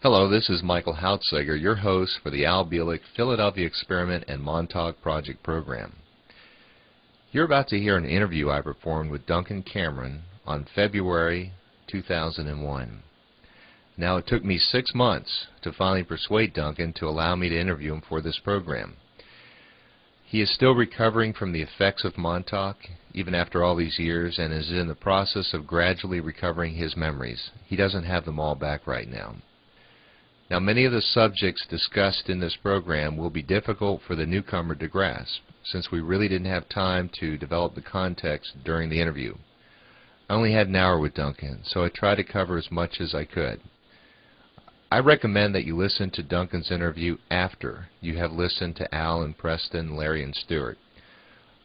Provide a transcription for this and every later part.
Hello, this is Michael Hautsager, your host for the Al Bielek Philadelphia Experiment and Montauk-Project program. You're about to hear an interview I performed with Duncan Cameron on February 2001. Now, it took me 6 months to finally persuade Duncan to allow me to interview him for this program. He is still recovering from the effects of Montauk, even after all these years, and is in the process of gradually recovering his memories. He doesn't have them all back right now. Now, many of the subjects discussed in this program will be difficult for the newcomer to grasp, since we really didn't have time to develop the context during the interview. I only had an hour with Duncan, so I tried to cover as much as I could. I recommend that you listen to Duncan's interview after you have listened to Al and Preston, Larry and Stuart.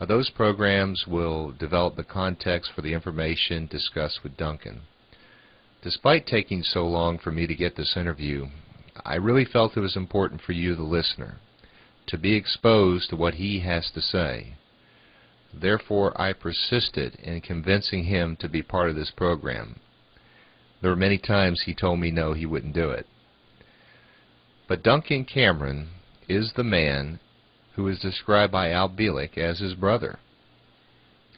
Those programs will develop the context for the information discussed with Duncan. Despite taking so long for me to get this interview, I really felt it was important for you, the listener, to be exposed to what he has to say. Therefore, I persisted in convincing him to be part of this program. There were many times he told me no, he wouldn't do it. But Duncan Cameron is the man who is described by Al Bielek as his brother,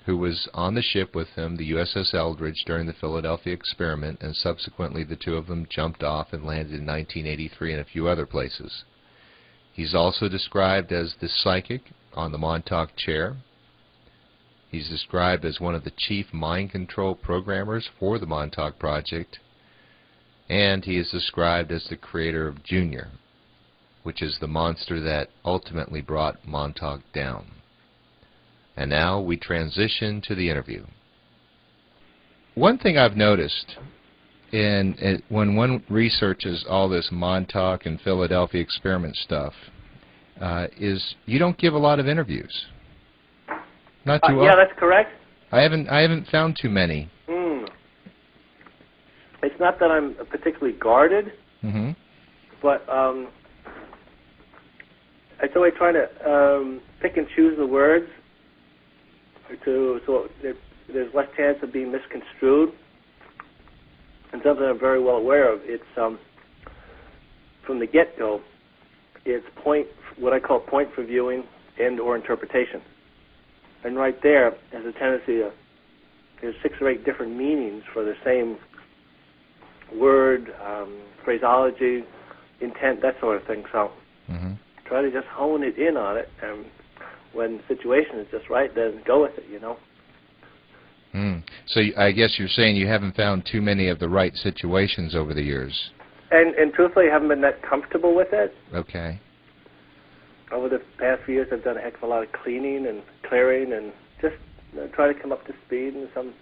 who was on the ship with him, the USS Eldridge, during the Philadelphia Experiment, and subsequently the two of them jumped off and landed in 1983 and a few other places. He's also described as the psychic on the Montauk-CHAIR. He's described as one of the chief mind control programmers for the Montauk-Project, and he is described as the creator of Junior, which is the monster that ultimately brought Montauk down. And now we transition to the interview. One thing I've noticed when one researches all this Montauk and Philadelphia Experiment stuff is you don't give a lot of interviews. Not too often. Yeah, that's correct. I haven't found too many. It's not that I'm particularly guarded, but it's always trying to pick and choose the words so there's less chance of being misconstrued. And something I'm very well aware of, it's from the get-go, it's what I call point for viewing and or interpretation. And right there, there's a tendency there's 6 or 8 different meanings for the same word, phraseology, intent, that sort of thing. So try to just hone it in on it, and when the situation is just right, then go with it, you know. So I guess you're saying you haven't found too many of the right situations over the years. And truthfully, I haven't been that comfortable with it. Okay. Over the past few years, I've done a heck of a lot of cleaning and clearing and just try to come up to speed and some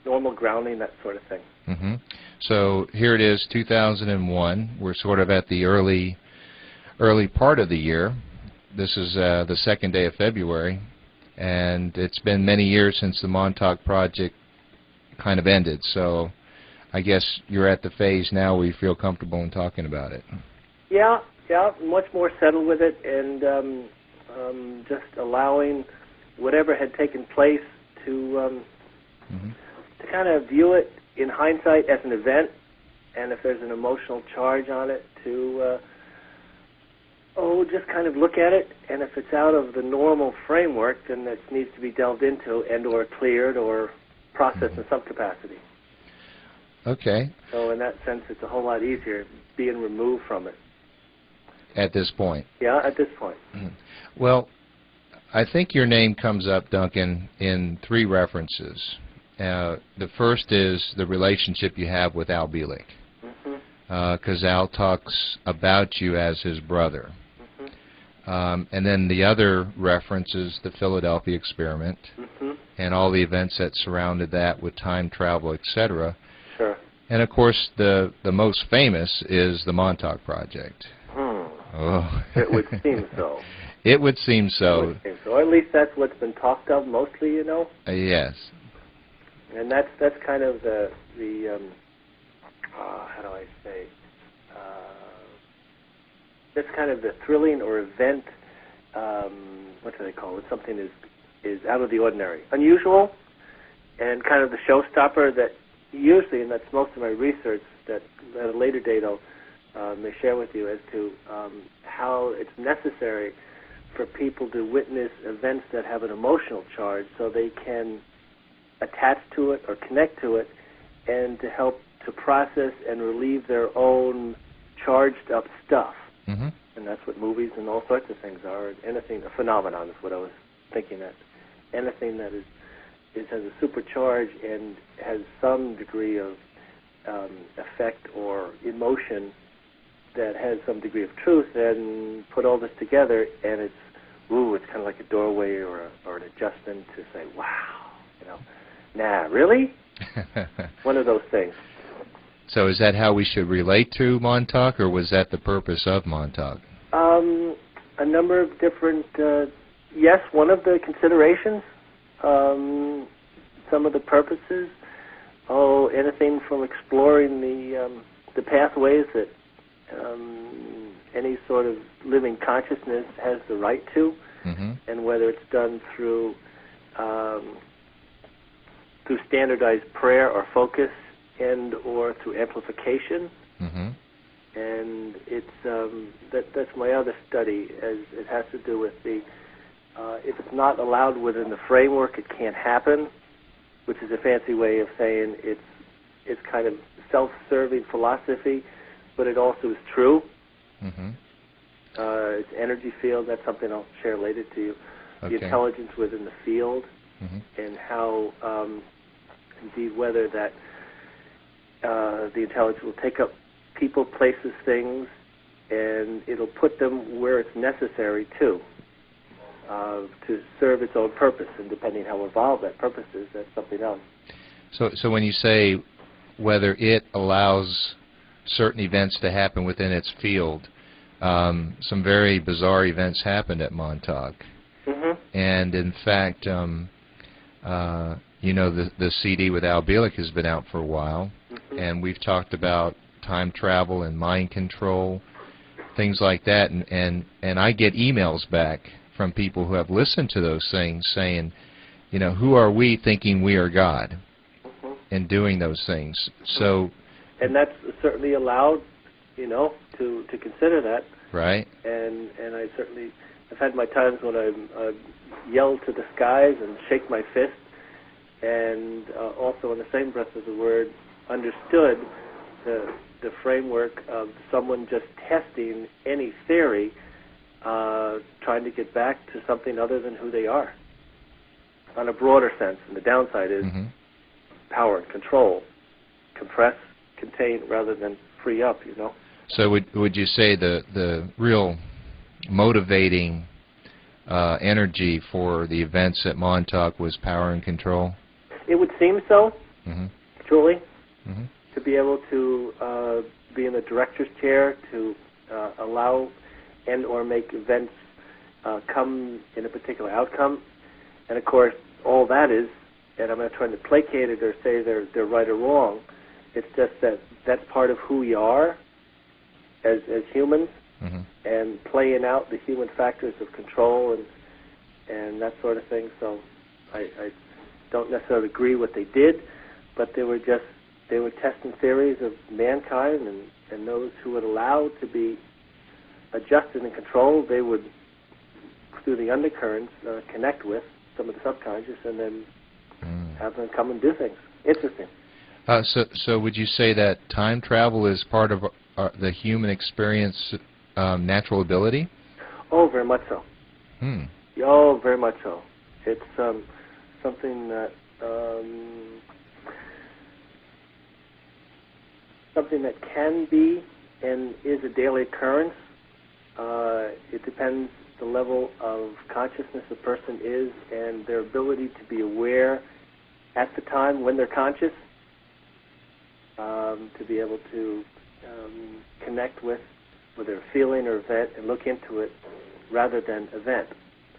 normal grounding, that sort of thing. So here it is, 2001. We're sort of at the early part of the year. This is the second day of February, and it's been many years since the Montauk-Project kind of ended. So I guess you're at the phase now where you feel comfortable in talking about it. Yeah, much more settled with it, and just allowing whatever had taken place to kind of view it in hindsight as an event, and if there's an emotional charge on it, to just kind of look at it, and if it's out of the normal framework, then that needs to be delved into and or cleared or processed in some capacity. Okay. So in that sense, it's a whole lot easier being removed from it. At this point? Yeah, at this point. Well, I think your name comes up, Duncan, in 3 references. The first is the relationship you have with Al Bielek, because Al talks about you as his brother. And then the other reference is the Philadelphia Experiment and all the events that surrounded that with time travel, etc. Sure. And of course, the most famous is the Montauk-Project. Oh. It would seem so. It would seem so. It would seem so. Or at least that's what's been talked of mostly, you know. Yes. And that's kind of the how do I say? That's kind of the thrilling or event. What do they call it? Something is out of the ordinary, unusual, and kind of the showstopper that usually, and that's most of my research, that at a later date I'll may share with you as to how it's necessary for people to witness events that have an emotional charge so they can attach to it or connect to it, and to help to process and relieve their own charged up stuff. Mm-hmm. And that's what movies and all sorts of things are. Anything, a phenomenon is what I was thinking that. Anything that has a supercharge and has some degree of effect or emotion that has some degree of truth, and put all this together, and it's kind of like a doorway or an adjustment to say, wow, nah, really? One of those things. So is that how we should relate to Montauk, or was that the purpose of Montauk? A number of different, yes, one of the considerations, some of the purposes, anything from exploring the pathways that any sort of living consciousness has the right to, mm-hmm. and whether it's done through standardized prayer or focus, and or through amplification. Mm-hmm. And it's that's my other study, as it has to do with the if it's not allowed within the framework, it can't happen, which is a fancy way of saying it's kind of self-serving philosophy, but it also is true. Mm-hmm. It's energy field. That's something I'll share later to you. Okay. The intelligence within the field, mm-hmm. and how indeed whether that the intelligence will take up people, places, things, and it'll put them where it's necessary to serve its own purpose. And depending how evolved that purpose is, that's something else. So when you say whether it allows certain events to happen within its field, some very bizarre events happened at Montauk. Mm-hmm. And in fact, the CD with Al Bielek has been out for a while, mm-hmm. and we've talked about time travel and mind control, things like that, and I get emails back from people who have listened to those things saying, who are we thinking we are God, mm-hmm. and doing those things. So, and that's certainly allowed, to consider that. Right. And I certainly have had my times when I yell to the skies and shake my fist, and also in the same breath of the word understood the framework of someone just testing any theory, trying to get back to something other than who they are, on a broader sense. And the downside is mm-hmm. power and control, compress, contain, rather than free up. So would you say the real motivating energy for the events at Montauk was power and control? It would seem so, mm-hmm. truly, mm-hmm. to be able to be in the director's chair, to allow and or make events come in a particular outcome. And of course, all that is, and I'm not trying to placate it or say they're right or wrong, it's just that that's part of who we are as humans, mm-hmm. and playing out the human factors of control and that sort of thing. So I don't necessarily agree what they did, but they were testing theories of mankind, and those who would allow to be adjusted and controlled, they would, through the undercurrents, connect with some of the subconscious, and then have them come and do things. Interesting. So would you say that time travel is part of the human experience natural ability? Oh, very much so. Oh, very much so. It's something that can be and is a daily occurrence. It depends the level of consciousness a person is and their ability to be aware at the time when they're conscious, to be able to connect with whether a feeling or event and look into it rather than event,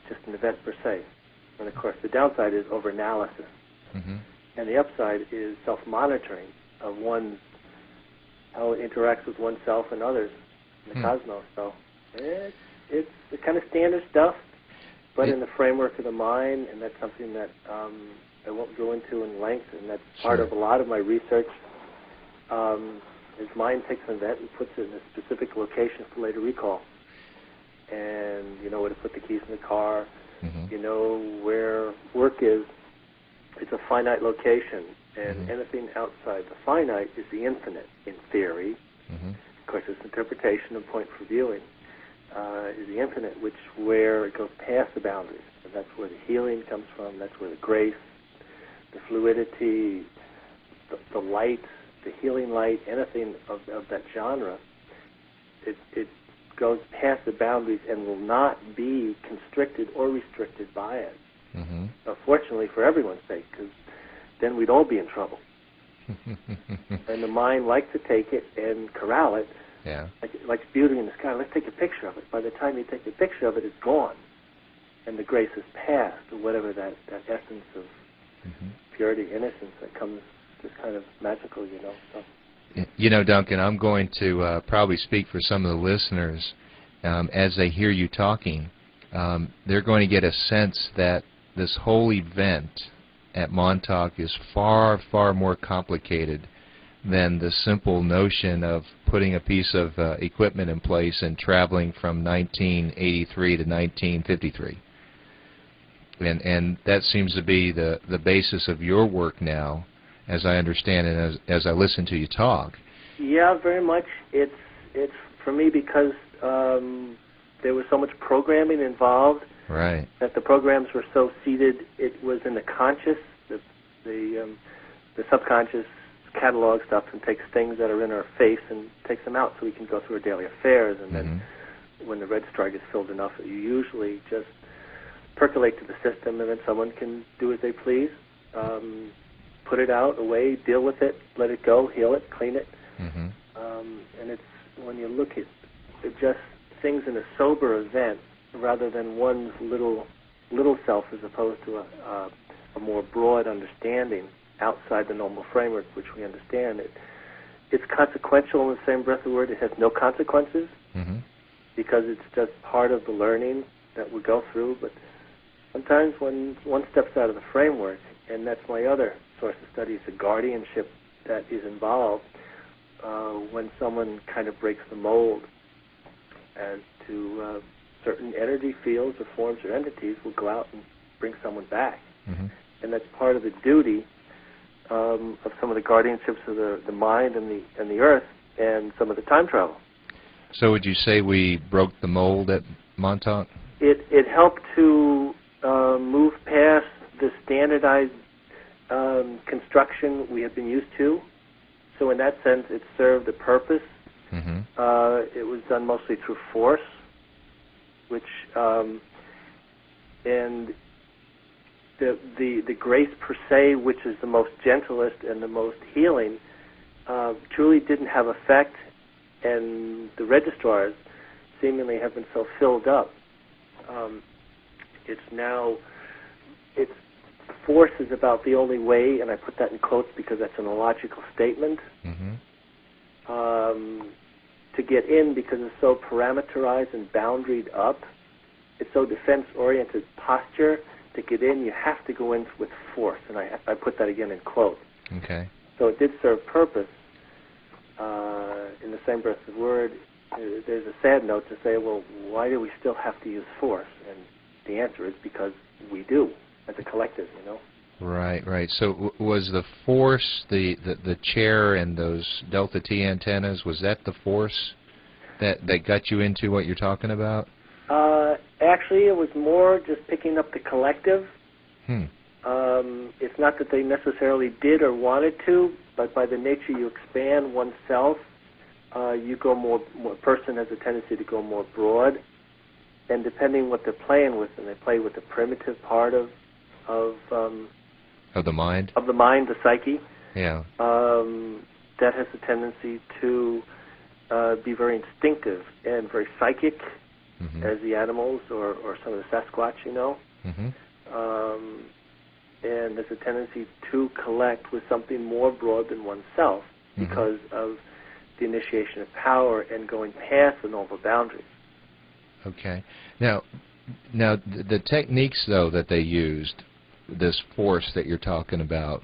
just an event per se. And of course, the downside is over-analysis. Mm-hmm. And the upside is self-monitoring of how it interacts with oneself and others in the cosmos. So it's the kind of standard stuff, but in the framework of the mind, and that's something that I won't go into in length, and that's part of a lot of my research. his mind takes an event and puts it in a specific location for later recall. And you know where to put the keys in the car. You know where work is. It's a finite location, and anything outside the finite is the infinite, in theory. Of course, it's interpretation and point for viewing is the infinite, where it goes past the boundaries. And that's where the healing comes from. That's where the grace, the fluidity, the light, the healing light, anything of that genre, it goes past the boundaries and will not be constricted or restricted by it. Fortunately, for everyone's sake, because then we'd all be in trouble. And the mind likes to take it and corral it, like beauty in the sky. Let's take a picture of it. By the time you take a picture of it, it's gone. And the grace is past, or whatever that essence of purity, innocence that comes, just kind of magical, you know. So. You know, Duncan, I'm going to probably speak for some of the listeners. As they hear you talking, they're going to get a sense that this whole event at Montauk is far, far more complicated than the simple notion of putting a piece of equipment in place and traveling from 1983 to 1953. And that seems to be the basis of your work now, as I understand it, as I listen to you talk. Yeah, very much. It's for me because there was so much programming involved. Right. That the programs were so seated, it was in the conscious, the subconscious catalog stuff and takes things that are in our face and takes them out so we can go through our daily affairs. And then when the registrar gets filled enough, you usually just percolate to the system, and then someone can do as they please, put it out, away, deal with it, let it go, heal it, clean it. And it's when you look at it, just things in a sober event rather than one's little self, as opposed to a more broad understanding outside the normal framework which we understand. It's consequential in the same breath of the word. It has no consequences because it's just part of the learning that we go through. But sometimes when one steps out of the framework, and that's my other source of study, is the guardianship that is involved when someone kind of breaks the mold as to certain energy fields or forms or entities will go out and bring someone back. And that's part of the duty of some of the guardianships of the mind and the earth and some of the time travel. So would you say we broke the mold at Montauk? It helped to move past the standardized construction we have been used to. So in that sense, it served a purpose. It was done mostly through force, which and the grace per se, which is the most gentlest and the most healing, truly didn't have effect, and the registrars seemingly have been so filled up. It's force is about the only way, and I put that in quotes because that's an illogical statement, to get in, because it's so parameterized and boundaried up. It's so defense-oriented posture. To get in, you have to go in with force, and I put that again in quotes. Okay. So it did serve purpose. In the same breath of the word, there's a sad note to say, well, why do we still have to use force? And the answer is because we do, as a collective, you know. Right, right. So was the force, the chair and those delta T antennas, was that the force that got you into what you're talking about? Actually, it was more just picking up the collective. It's not that they necessarily did or wanted to, but by the nature you expand oneself, you go more person has a tendency to go more broad, and depending what they're playing with, and they play with the primitive part of the mind, the psyche. Yeah. That has a tendency to be very instinctive and very psychic, as the animals or some of the Sasquatch, you know. And there's a tendency to collect with something more broad than oneself because of the initiation of power and going past the normal boundaries. Okay. Now the techniques, though, that they used, this force that you're talking about,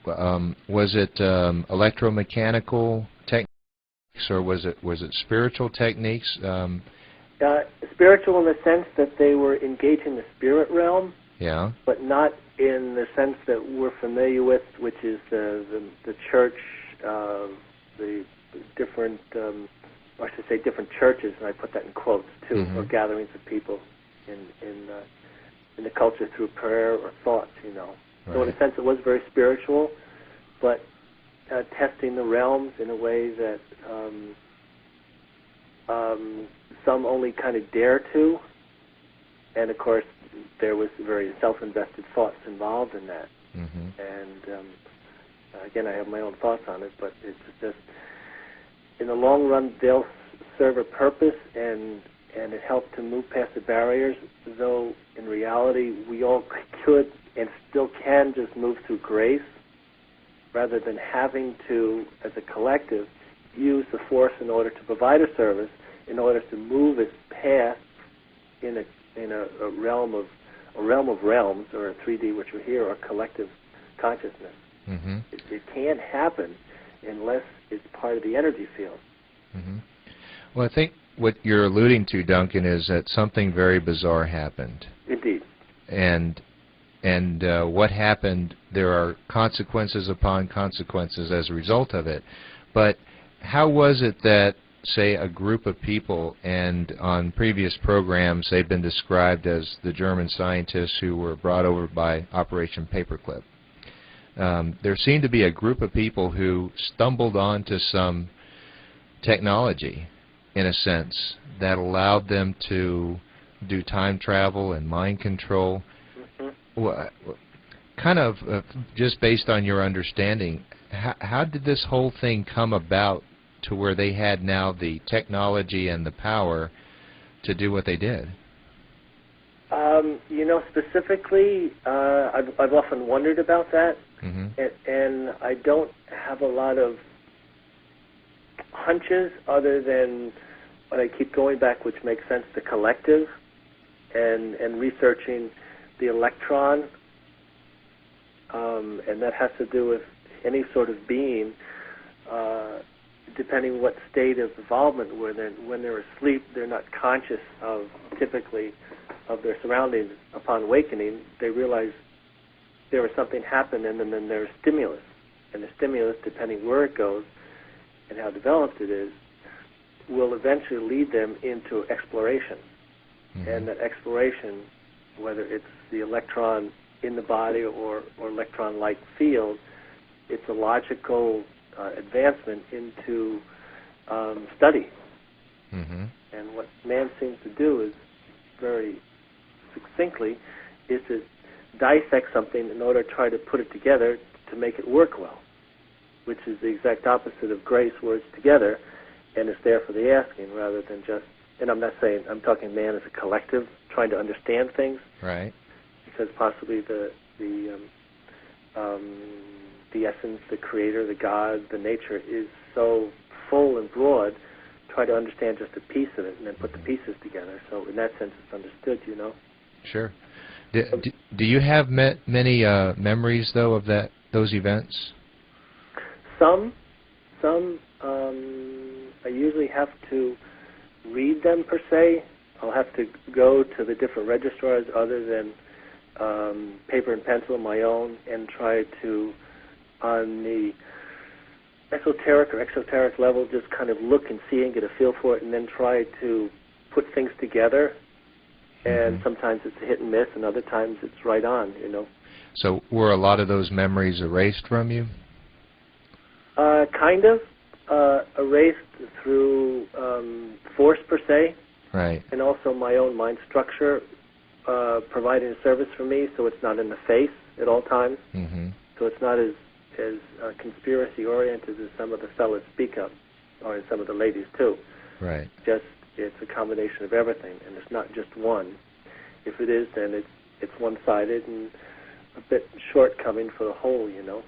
was it electromechanical or was it spiritual techniques? Spiritual in the sense that they were engaging the spirit realm, Yeah. but not in the sense that we're familiar with, which is the church, the different, or I should say different churches, and I put that in quotes too, or gatherings of people in the culture through prayer or thoughts, you know. Right. So in a sense it was very spiritual, but testing the realms in a way that some only kind of dare to, and of course there was very self-invested thoughts involved in that. And again, I have my own thoughts on it, but it's just, in the long run, they'll serve a purpose, and it helped to move past the barriers, though in reality we all could and still can just move through grace, rather than having to, as a collective, use the force in order to provide a service, in order to move it past in a realm of realms, or a 3D, which are here, or collective consciousness. It can't happen unless it's part of the energy field. Well, I think what you're alluding to, Duncan, is that something very bizarre happened. Indeed. And what happened, there are consequences upon consequences as a result of it. But how was it that, say, a group of people, and on previous programs they've been described as the German scientists who were brought over by Operation Paperclip, there seemed to be a group of people who stumbled onto some technology, in a sense, that allowed them to do time travel and mind control. Kind of, just based on your understanding, how did this whole thing come about to where they had now the technology and the power to do what they did? You know, specifically, I've often wondered about that, and I don't have a lot of hunches other than what I keep going back, which makes sense, the collective, and researching the electron, and that has to do with any sort of being, depending what state of involvement. When they're asleep, they're not conscious of, typically, of their surroundings. Upon awakening, they realize there was something happened, and then there's stimulus. And the stimulus, depending where it goes and how developed it is, will eventually lead them into exploration. And that exploration, whether it's the electron in the body or electron-like field, it's a logical advancement into study. And what man seems to do is, very succinctly, is to dissect something in order to try to put it together to make it work well, which is the exact opposite of grace, where it's together and it's there for the asking, rather than just, and I'm not saying, I'm talking man as a collective, trying to understand things. Right. Because possibly the essence, the creator, the God, the nature is so full and broad, try to understand just a piece of it and then put the pieces together. So in that sense, it's understood, you know. Sure. Do you have many memories, though, of those events? Some I usually have to read them, per se. I'll have to go to the different registrars other than paper and pencil of my own, and try to, on the esoteric or exoteric level, just kind of look and see and get a feel for it, and then try to put things together. And sometimes it's a hit and miss, and other times it's right on, you know. So were a lot of those memories erased from you? Kind of. Erased through force, per se. Right. And also my own mind structure providing a service for me, so it's not in the face at all times. So it's not as conspiracy-oriented as some of the fellas speak of, or some of the ladies, too. Right. Just, it's a combination of everything, and it's not just one. If it is, then it's one-sided and a bit shortcoming for the whole, you know,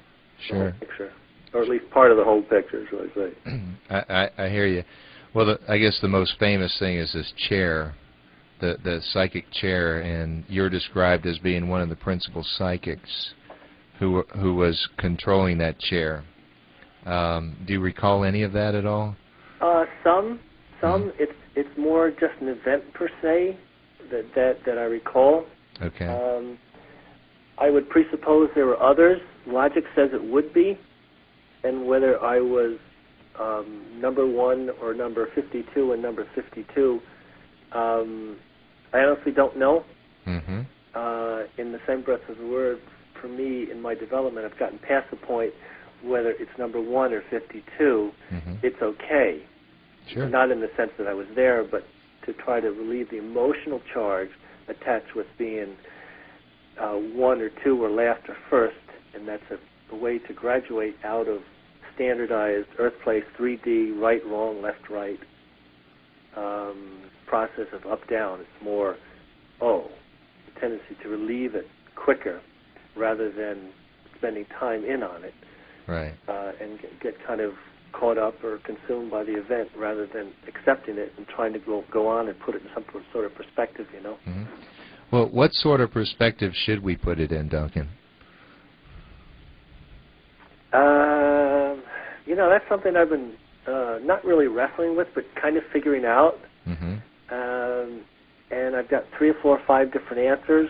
sure. The whole picture. Or at least part of the whole picture, shall I say. I hear you. Well, I guess the most famous thing is this chair, the psychic chair, and you're described as being one of the principal psychics who was controlling that chair. Do you recall any of that at all? Some. It's more just an event per se that I recall. Okay. I would presuppose there were others. Logic says it would be, and whether I was number 1 or number 52 and number 52, I honestly don't know. Mm-hmm. In the same breath of the word, for me, in my development, I've gotten past the point whether it's number 1 or 52, mm-hmm. it's okay. Sure. Not in the sense that I was there, but to try to relieve the emotional charge attached with being 1 or 2 or last or first, and that's a way to graduate out of standardized Earth Place 3D, right, wrong, left, right process of up-down. It's more, the tendency to relieve it quicker rather than spending time in on it. Right. And get kind of caught up or consumed by the event rather than accepting it and trying to go on and put it in some sort of perspective, you know. Mm-hmm. Well, what sort of perspective should we put it in, Duncan? That's something I've been not really wrestling with, but kind of figuring out. Mm-hmm. And I've got 3 or 4 or 5 different answers.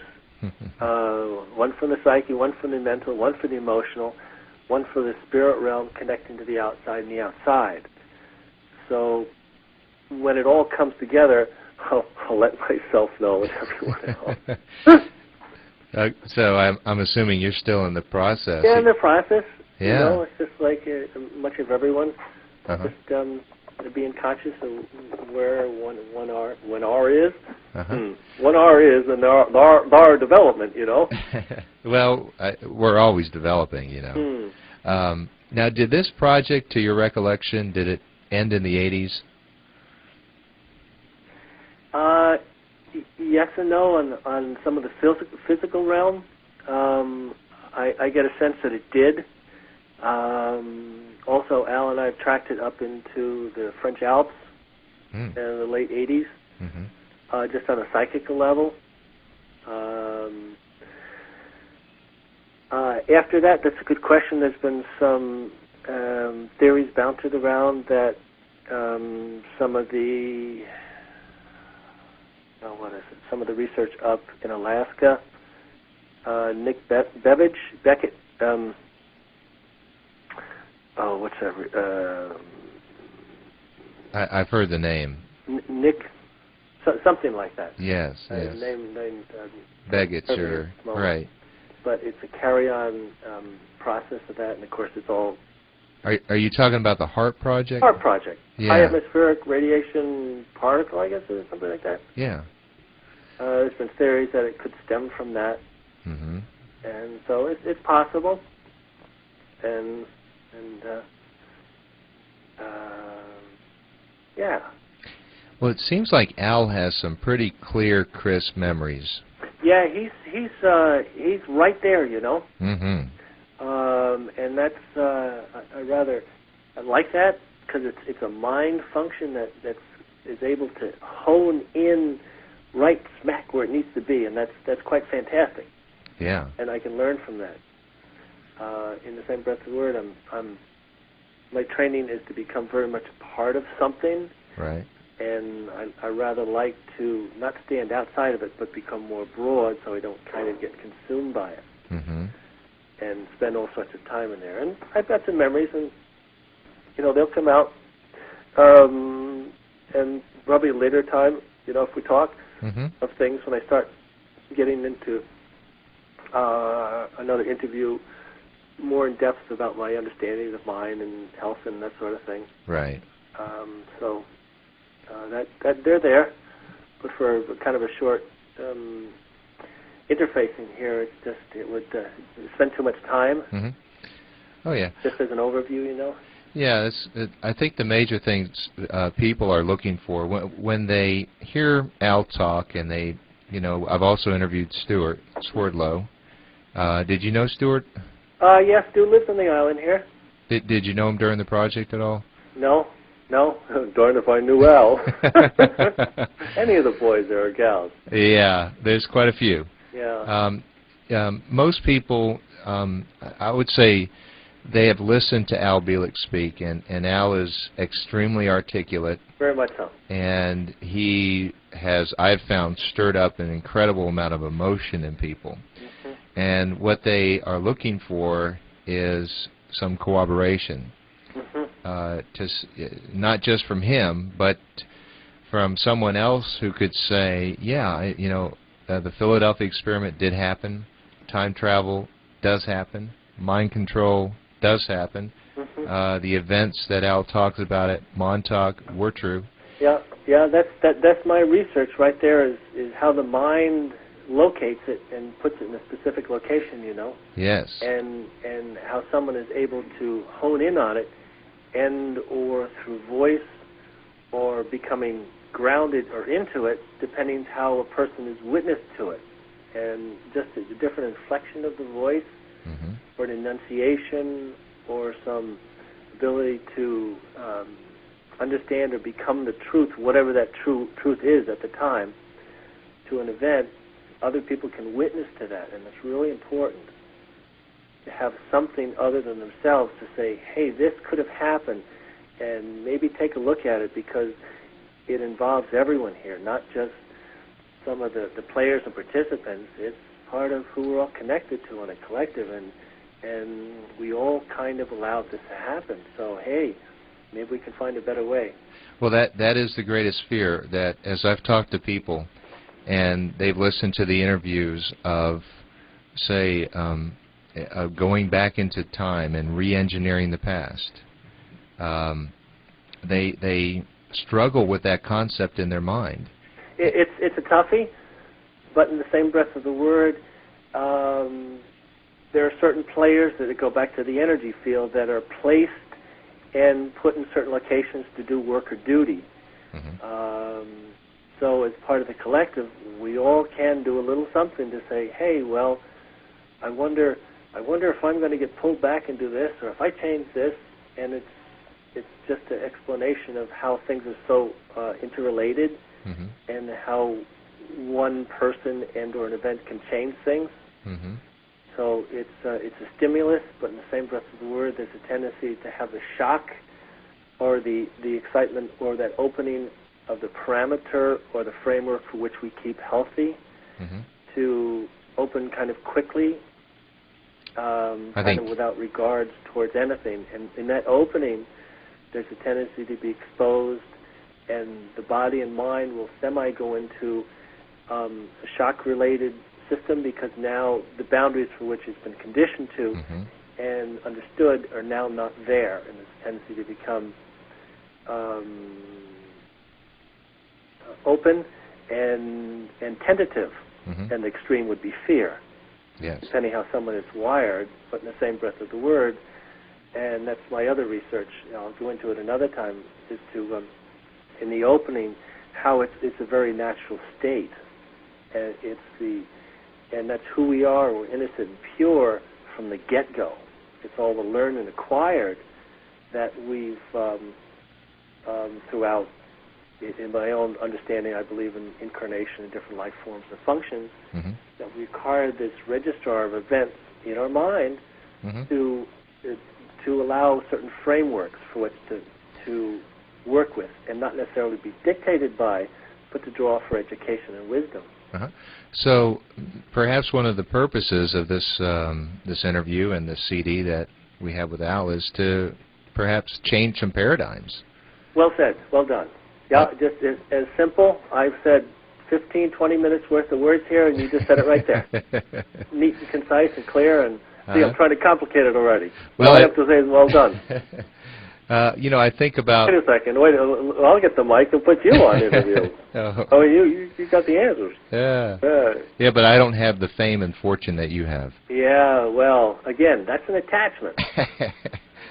One from the psyche, one from the mental, one for the emotional, one for the spirit realm connecting to the outside and the outside. So when it all comes together, I'll let myself know and everyone else. So I'm assuming you're still in the process. Yeah, in the process. Yeah. It's just like much of everyone. Uh-huh. Just being conscious of where one R is. Uh-huh. 1 R is, and there are development, you know. Well, we're always developing, you know. Now, did this project, to your recollection, did it end in the 80s? Yes and no on some of the physical realm. I get a sense that it did. Also, Al and I have tracked it up into the French Alps in the late 80s, just on a psychical level. After that, that's a good question. There's been some theories bounced around that some of the research up in Alaska, Nick Beckett, what's that? I've heard the name. Nick, something like that. Yes, yes. Name Beckett, sure. Right. But it's a carry-on process of that, and of course it's all... Are you talking about the HARP project? HARP project. Yeah. High atmospheric radiation particle, I guess, or something like that. Yeah. There's been theories that it could stem from that. Mm-hmm. And so it's possible. And yeah. Well, it seems like Al has some pretty clear, crisp memories. Yeah, he's right there, you know. Mm-hmm. And that's I like that because it's a mind function that is able to hone in right smack where it needs to be, and that's quite fantastic. Yeah. And I can learn from that. In the same breath of the word, my training is to become very much a part of something. Right. And I rather like to not stand outside of it, but become more broad, so I don't kind of get consumed by it. Mm-hmm. And spend all sorts of time in there. And I've got some memories, and they'll come out. And probably a later time, if we talk of things when I start getting into another interview more in depth about my understanding of mind and health and that sort of thing. Right. So that they're there, but for kind of a short interfacing here, it would spend too much time. Mm-hmm. Oh yeah. Just as an overview, Yeah, I think the major things people are looking for when they hear Al talk, and they, I've also interviewed Stuart Swerdlow. Did you know Stuart? Yes, Stu lives on the island here. Did you know him during the project at all? No. Darn if I knew Al. Any of the boys there or gals. Yeah, there's quite a few. Yeah. Most people, I would say, they have listened to Al Bielek speak, and Al is extremely articulate. Very much so. And he has, I've found, stirred up an incredible amount of emotion in people. Mm-hmm. And what they are looking for is some corroboration, not just from him, but from someone else who could say, yeah, the Philadelphia experiment did happen, time travel does happen, mind control does happen, the events that Al talks about at Montauk were true. Yeah, that's my research right there, is how the mind locates it and puts it in a specific location, Yes. And how someone is able to hone in on it, and or through voice or becoming grounded or into it, depending how a person is witness to it. And just a different inflection of the voice, or an enunciation, or some ability to understand or become the truth, whatever that truth is at the time, to an event. Other people can witness to that, and it's really important to have something other than themselves to say, hey, this could have happened, and maybe take a look at it, because it involves everyone here, not just some of the players and participants. It's part of who we're all connected to in a collective, and we all kind of allowed this to happen. So, hey, maybe we can find a better way. Well, that is the greatest fear, that as I've talked to people and they've listened to the interviews of, say, going back into time and re-engineering the past, they struggle with that concept in their mind. It's a toughie, but in the same breath of the word, there are certain players that go back to the energy field that are placed and put in certain locations to do work or duty. So as part of the collective, we all can do a little something to say, hey, well, I wonder if I'm going to get pulled back and do this, or if I change this. And it's just an explanation of how things are so interrelated, and how one person and or an event can change things. So it's a stimulus, but in the same breath of the word, there's a tendency to have the shock or the excitement or that opening of the parameter or the framework for which we keep healthy to open kind of quickly, kind of without regards towards anything. And in that opening, there's a tendency to be exposed, and the body and mind will go into a shock-related system, because now the boundaries for which it's been conditioned to and understood are now not there, and there's a tendency to become open and tentative, and the extreme would be fear, depending how someone is wired. But in the same breath of the word, and that's my other research, I'll go into it another time, is to, in the opening, how it's a very natural state, and and that's who we are. We're innocent and pure from the get-go. It's all the learned and acquired that we've, throughout, in my own understanding, I believe in incarnation in different life forms and functions, that we acquired this registrar of events in our mind to allow certain frameworks for which to work with, and not necessarily be dictated by, but to draw for education and wisdom. So perhaps one of the purposes of this interview and this CD that we have with Al is to perhaps change some paradigms. Well said. Well done. Yeah, just as simple. I've said 15, 20 minutes worth of words here, and you just said it right there. Neat and concise and clear, and see, I'm trying to complicate it already. Well, all I have to say is well done. I think about... Wait a second. Wait, I'll get the mic and put you on interview. Oh, you got the answers. Yeah, but I don't have the fame and fortune that you have. Yeah, well, again, that's an attachment.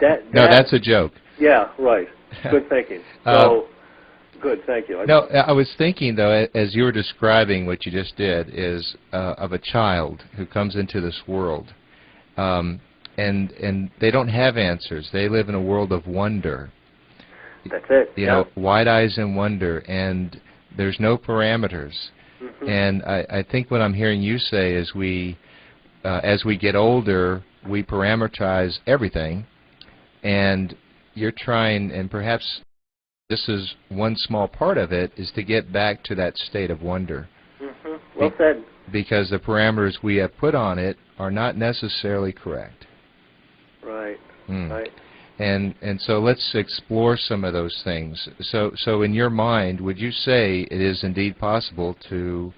No, that's a joke. Yeah, right. Good thinking. So, good, thank you. No, I was thinking, though, as you were describing what you just did, is of a child who comes into this world. And they don't have answers. They live in a world of wonder. That's it. You know, wide eyes and wonder, and there's no parameters. And I think what I'm hearing you say is as we get older, we parameterize everything, and you're trying, and perhaps this is one small part of it, is to get back to that state of wonder. Mm-hmm. Well said. Because the parameters we have put on it are not necessarily correct. Right. Right. And so let's explore some of those things. So in your mind, would you say it is indeed possible to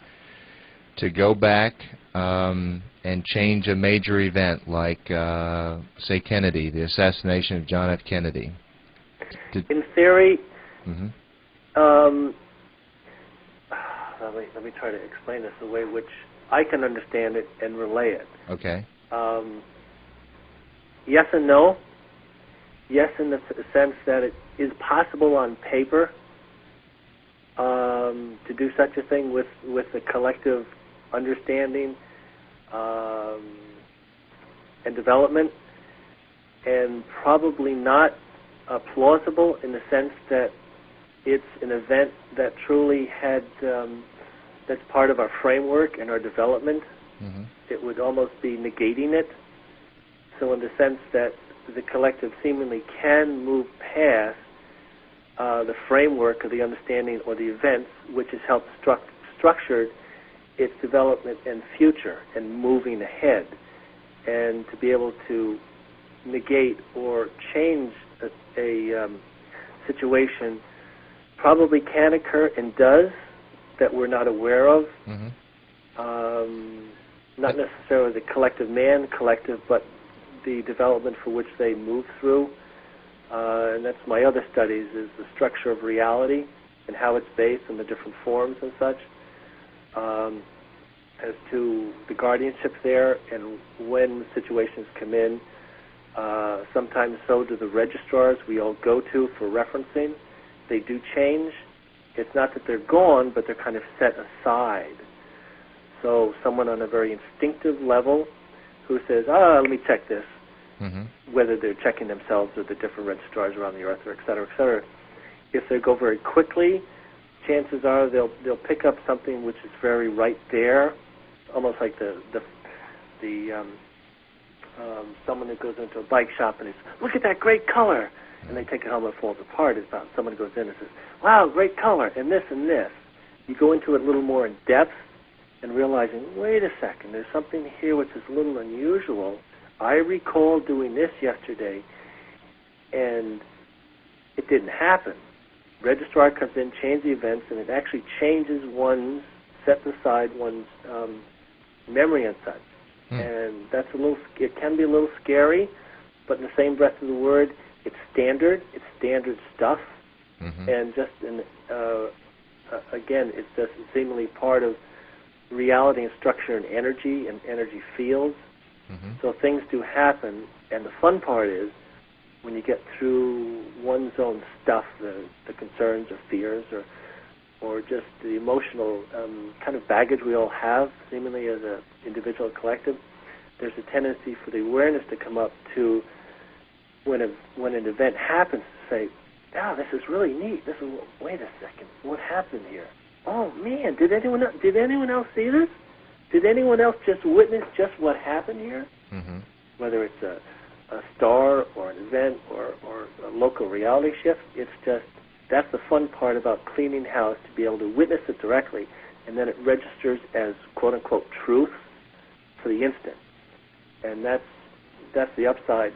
go back and change a major event like, say, Kennedy, the assassination of John F. Kennedy? In theory, mm-hmm. Let me try to explain this the way which I can understand it and relay it. Okay. Yes and no. Yes, in the sense that it is possible on paper to do such a thing with the collective understanding and development, and probably not plausible in the sense that it's an event that truly had that's part of our framework and our development. Mm-hmm. It would almost be negating it. So in the sense that the collective seemingly can move past the framework of the understanding or the events which has helped structured its development and future and moving ahead, and to be able to negate or change a situation probably can occur and does that we're not aware of. Mm-hmm. Not necessarily the collective man collective, but the development for which they move through. And that's my other studies, is the structure of reality and how it's based and the different forms and such. As to the guardianship there and when situations come in, sometimes so do the registrars we all go to for referencing. They do change. It's not that they're gone, but they're kind of set aside. So someone on a very instinctive level who says, let me check this, mm-hmm. whether they're checking themselves or the different registrars around the earth, or et cetera, if they go very quickly, chances are they'll pick up something which is very right there, almost like someone that goes into a bike shop and says, look at that great color, and they take it home and it falls apart. It's about someone goes in and says, wow, great color, and this and this. You go into it a little more in depth and realizing, wait a second, there's something here which is a little unusual. I recall doing this yesterday, and it didn't happen. Registrar comes in, changes the events, and it actually changes sets aside one's memory and such. And that's it can be a little scary, but in the same breath of the word, it's standard stuff, mm-hmm. and just again, it's just seemingly part of reality and structure and energy fields. Mm-hmm. So things do happen, and the fun part is when you get through one's own stuff, the concerns or fears or just the emotional kind of baggage we all have, seemingly as an individual or collective, there's a tendency for the awareness to come up to when an event happens to say, this is really neat. Wait a second, what happened here? Oh man, did anyone else see this? Did anyone else just witness just what happened here? Mm-hmm. Whether it's a star or an event or a local reality shift, it's just, that's the fun part about cleaning house, to be able to witness it directly, and then it registers as quote-unquote truth for the instant. And that's the upside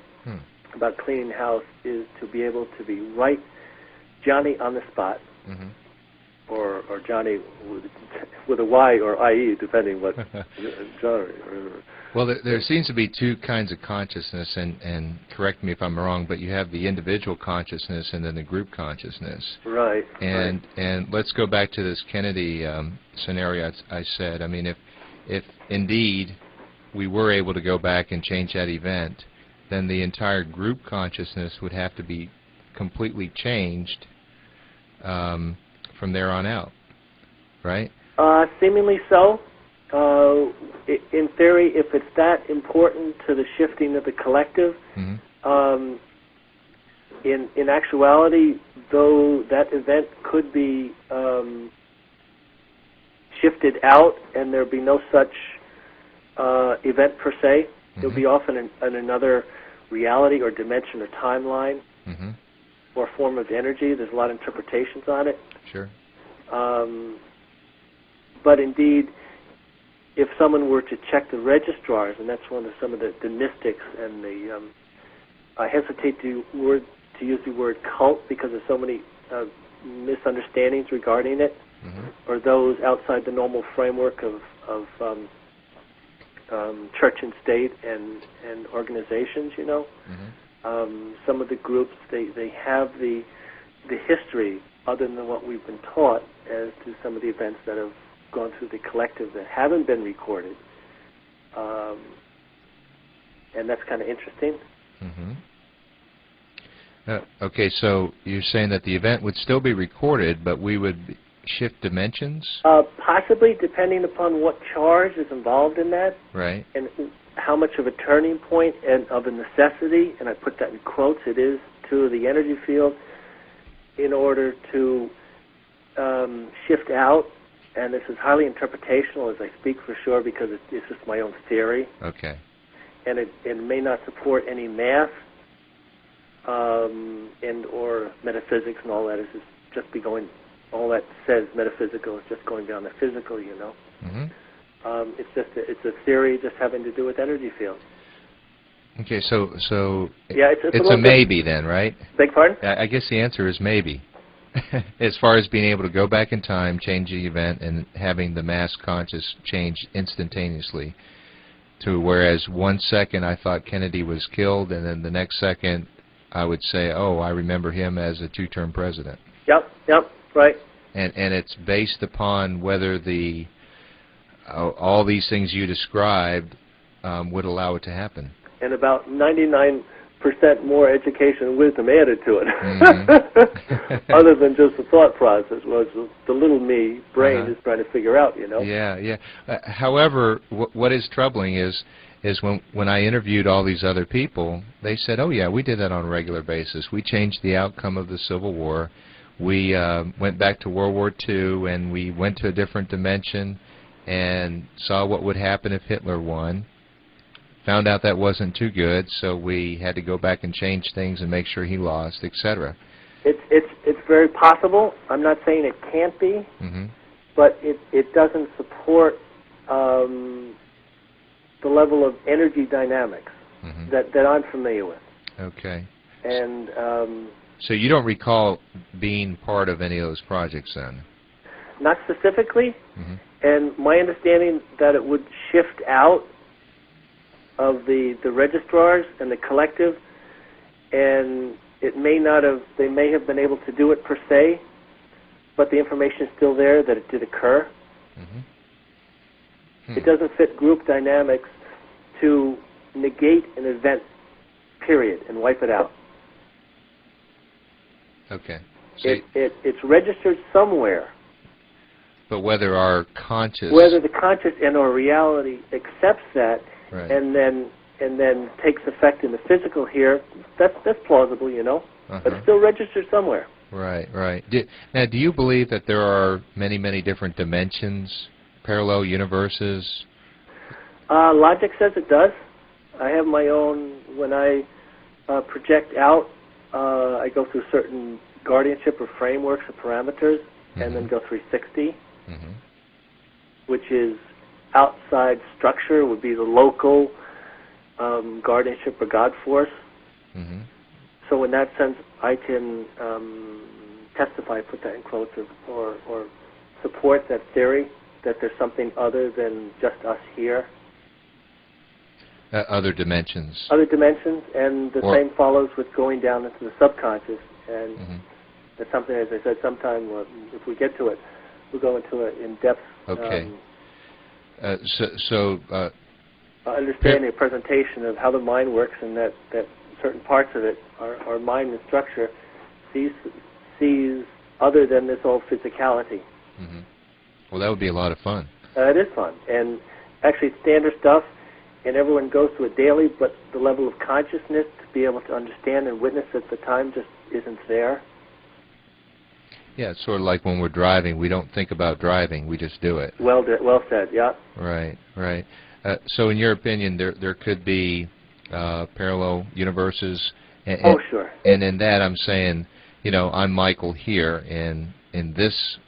about cleaning house, is to be able to be right, Johnny on the spot, mm-hmm. or Johnny with a Y or IE, depending what Johnny. Well, there seems to be two kinds of consciousness, and correct me if I'm wrong, but you have the individual consciousness and then the group consciousness. Right. And let's go back to this Kennedy scenario I said. I mean, if indeed we were able to go back and change that event, then the entire group consciousness would have to be completely changed from there on out, right? Seemingly so. In theory, if it's that important to the shifting of the collective, mm-hmm. In actuality, though that event could be shifted out and there be no such event per se, It'll be often in another reality or dimension or timeline or form of energy. There's a lot of interpretations on it. Sure. But indeed, if someone were to check the registrars, and that's some of the mystics and the, I hesitate to use the word cult because there's so many misunderstandings regarding it, or those outside the normal framework of church and state and organizations, you know. Some of the groups, they have the history other than what we've been taught as to some of the events that have gone through the collective that haven't been recorded. And that's kind of interesting. Okay, so you're saying that the event would still be recorded, but we would shift dimensions? Possibly, depending upon what charge is involved in that. Right. And how much of a turning point and of a necessity, and I put that in quotes, it is to the energy field in order to shift out. And this is highly interpretational as I speak for sure because it's just my own theory. Okay. And it may not support any math and or metaphysics and all that. It's just be going, all that says metaphysical is just going beyond the physical, you know. It's a theory just having to do with energy fields. Okay, so yeah, it's a maybe then, right? Beg pardon? I guess the answer is maybe. As far as being able to go back in time, change the event, and having the mass conscious change instantaneously, to whereas 1 second I thought Kennedy was killed, and then the next second I would say, oh, I remember him as a 2-term president. Yep, right. And it's based upon whether all these things you described would allow it to happen. And about 99% more education and wisdom added to it, other than just the thought process, was the little me brain is trying to figure out, you know. Yeah. However, what is troubling is when I interviewed all these other people, they said, oh yeah, we did that on a regular basis. We changed the outcome of the Civil War. We went back to World War II, and we went to a different dimension and saw what would happen if Hitler won. Found out that wasn't too good, so we had to go back and change things and make sure he lost, etc. It's very possible. I'm not saying it can't be, but it doesn't support the level of energy dynamics that I'm familiar with. Okay. And so you don't recall being part of any of those projects then? Not specifically. And my understanding that it would shift out of the registrars and the collective, and it may not have, they may have been able to do it per se, but the information is still there that it did occur. It doesn't fit group dynamics to negate an event, period, and wipe it out. Okay. So it's registered somewhere. But whether our conscious... Whether the conscious and or reality accepts that, right, and then takes effect in the physical here, that's plausible, you know. But it's still registered somewhere. Right. Now, do you believe that there are many different dimensions, parallel universes? Logic says it does. I have my own, when I project out, I go through certain guardianship or frameworks or parameters, and then go 360, which is outside structure, would be the local guardianship or God force. So in that sense, I can testify, put that in quotes, or support that theory that there's something other than just us here. Other dimensions. Other dimensions, and the same follows with going down into the subconscious. And that's something, as I said, sometime if we get to it, we'll go into it in depth. Okay. Understanding a presentation of how the mind works, and that certain parts of it, our mind and structure, sees other than this old physicality. Well, that would be a lot of fun. It is fun, and actually standard stuff, and everyone goes through it daily, but the level of consciousness to be able to understand and witness at the time just isn't there. Yeah, it's sort of like when we're driving, we don't think about driving, we just do it. Well said, yeah. Right. So in your opinion, there could be parallel universes? Oh, sure. And in that, I'm saying, you know, I'm Michael here in this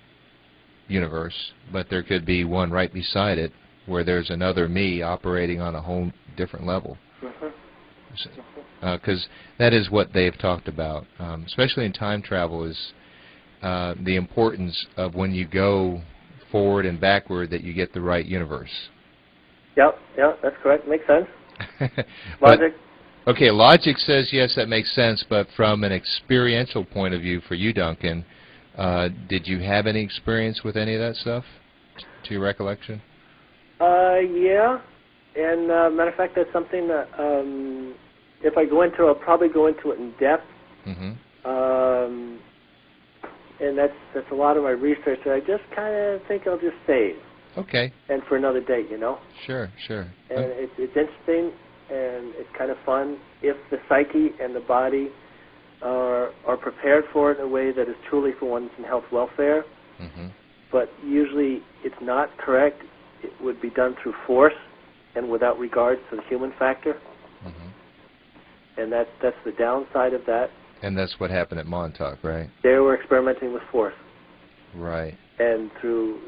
universe, but there could be one right beside it where there's another me operating on a whole different level. Because that is what they've talked about, especially in time travel, is the importance of when you go forward and backward that you get the right universe. Yep, that's correct. Makes sense. Logic? Okay, logic says yes, that makes sense, but from an experiential point of view for you, Duncan, did you have any experience with any of that stuff, to your recollection? Yeah, and matter of fact, that's something that if I go into, I'll probably go into it in depth. And that's a lot of my research that I just kind of think I'll just save. Okay. And for another date, you know. Sure. And it's interesting and it's kind of fun if the psyche and the body are prepared for it in a way that is truly for one's health welfare. But usually it's not correct. It would be done through force and without regard to the human factor. And that's the downside of that. And that's what happened at Montauk, right? They were experimenting with force. Right. And through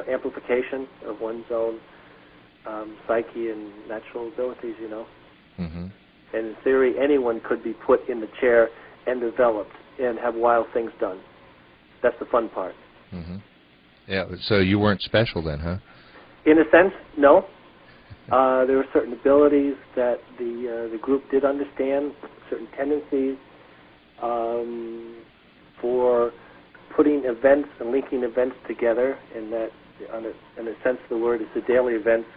amplification of one's own psyche and natural abilities, you know. And in theory, anyone could be put in the chair and developed and have wild things done. That's the fun part. Yeah, so you weren't special then, huh? In a sense, no. There were certain abilities that the group did understand, certain tendencies for putting events and linking events together, and that, in a sense of the word, it's the daily events,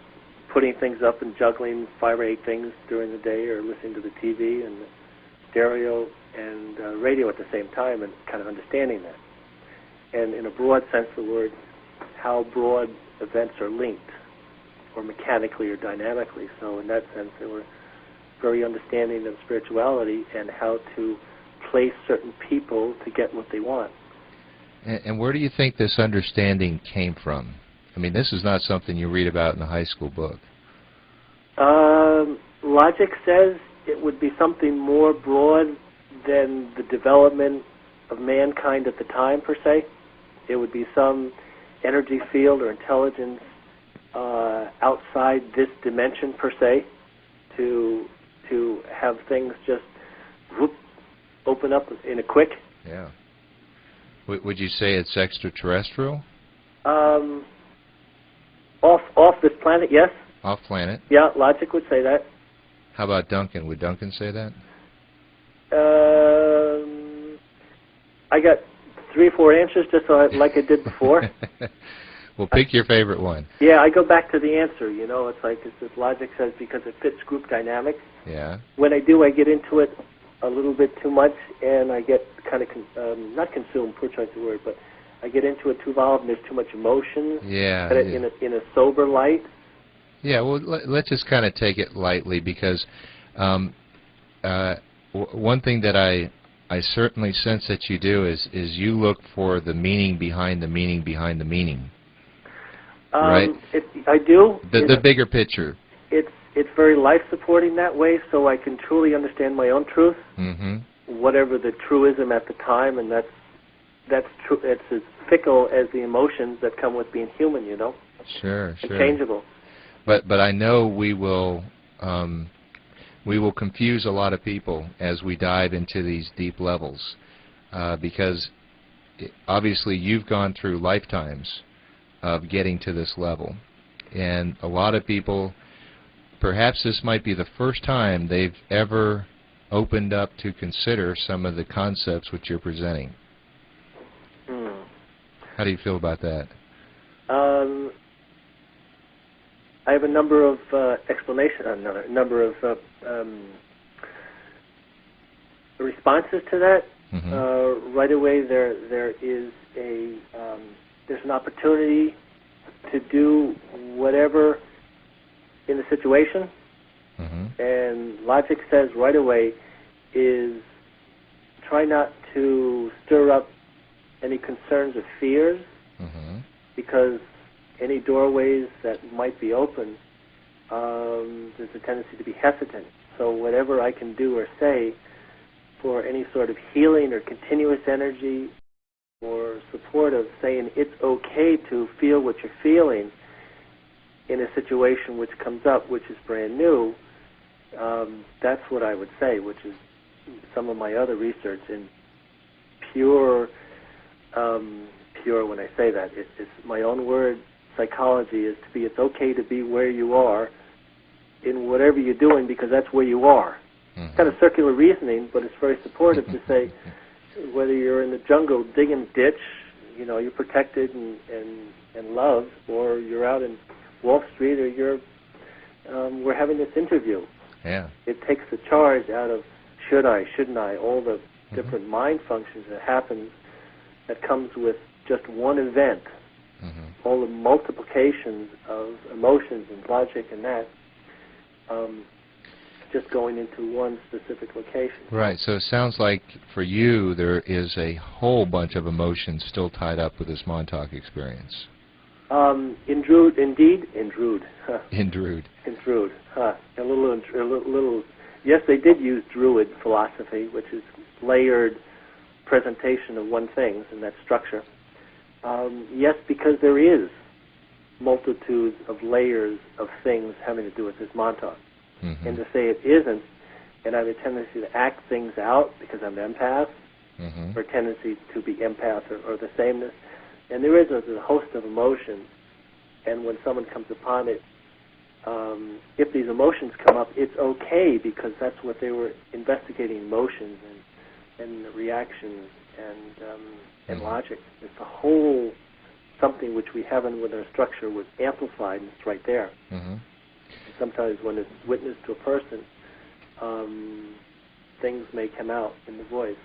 putting things up and juggling 5 or 8 things during the day, or listening to the TV and the stereo and radio at the same time, and kind of understanding that. And in a broad sense of the word, how broad events are linked, or mechanically or dynamically. So in that sense, they were very understanding of spirituality and how to place certain people to get what they want. And where do you think this understanding came from? I mean, this is not something you read about in a high school book. Logic says it would be something more broad than the development of mankind at the time, per se. It would be some energy field or intelligence outside this dimension, per se, to have things just whoop, open up in a quick. Yeah. Would you say it's extraterrestrial? Off this planet, yes. Off planet? Yeah, logic would say that. How about Duncan? Would Duncan say that? I got 3 or 4 answers, just like I did before. Well, pick your favorite one. Yeah, I go back to the answer. You know, it's like this logic says because it fits group dynamics. Yeah. When I do, I get into it a little bit too much, and I get kind of not consumed, poor choice of word, but I get into it too involved, and there's too much emotion. Yeah. In a sober light. Yeah. Well, let's just kind of take it lightly, because one thing that I certainly sense that you do is you look for the meaning behind the meaning behind the meaning. Right. I do. The bigger picture. It's very life-supporting that way, so I can truly understand my own truth, whatever the truism at the time, and that's true. It's as fickle as the emotions that come with being human, you know. Sure. Changeable. But I know we will confuse a lot of people as we dive into these deep levels, because obviously you've gone through lifetimes of getting to this level, and a lot of people, perhaps this might be the first time they've ever opened up to consider some of the concepts which you're presenting. How do you feel about that? I have a number of explanations, a number of responses to that. Right away, there's an opportunity to do whatever in the situation, and logic says right away is try not to stir up any concerns or fears, because any doorways that might be open there's a tendency to be hesitant. So whatever I can do or say for any sort of healing or continuous energy or support of saying it's okay to feel what you're feeling in a situation which comes up, which is brand new, that's what I would say, which is some of my other research in pure when I say that. It's my own word, psychology, is to be, it's okay to be where you are in whatever you're doing because that's where you are. It's kind of circular reasoning, but it's very supportive to say whether you're in the jungle digging a ditch, you know, you're protected and loved, or you're out in Wall Street, or you're we're having this interview. Yeah. It takes the charge out of should I, shouldn't I, all the different mind functions that happen that comes with just one event, all the multiplications of emotions and logic and that, just going into one specific location. Right, so it sounds like for you there is a whole bunch of emotions still tied up with this Montauk experience. Indrude. A little. Yes, they did use Druid philosophy, which is layered presentation of one thing, and that structure. Yes, because there is multitudes of layers of things having to do with this Montauk. And to say it isn't, and I have a tendency to act things out because I'm an empath, or a tendency to be empath or the sameness. And there is a host of emotions, and when someone comes upon it, if these emotions come up, it's okay because that's what they were investigating, emotions and reactions and logic. It's a whole something which we haven't with our structure was amplified, and it's right there. Sometimes when it's witnessed to a person, things may come out in the voice.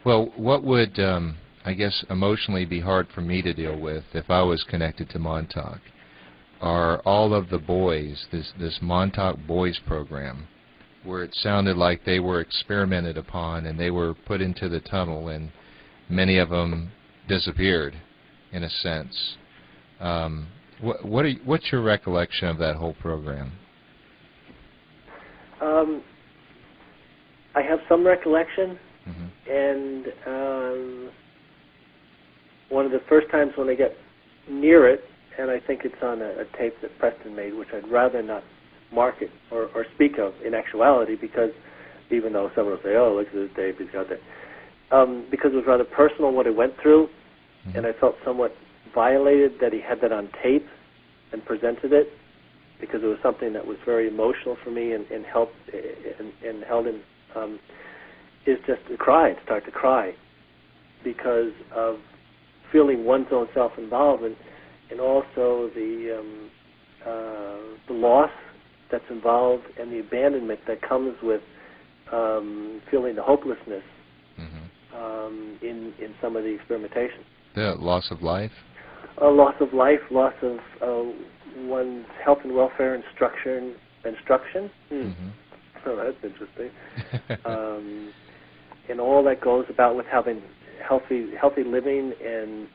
Well, what would, I guess, emotionally be hard for me to deal with if I was connected to Montauk are all of the boys, this Montauk-Boys program, where it sounded like they were experimented upon and they were put into the tunnel and many of them disappeared, in a sense. What's your recollection of that whole program? I have some recollection, and one of the first times when I get near it, and I think it's on a tape that Preston made, which I'd rather not market or speak of in actuality, because even though someone will say, oh, look at this tape, he's got that, because it was rather personal what I went through, and I felt somewhat violated that he had that on tape and presented it, because it was something that was very emotional for me and helped and held in, is just to cry, to start to cry, because of feeling one's own self-involvement and also the loss that's involved and the abandonment that comes with feeling the hopelessness in some of the experimentation. The loss of life? Loss of life, loss of one's health and welfare instruction. Oh, that's interesting. And all that goes about with having healthy living and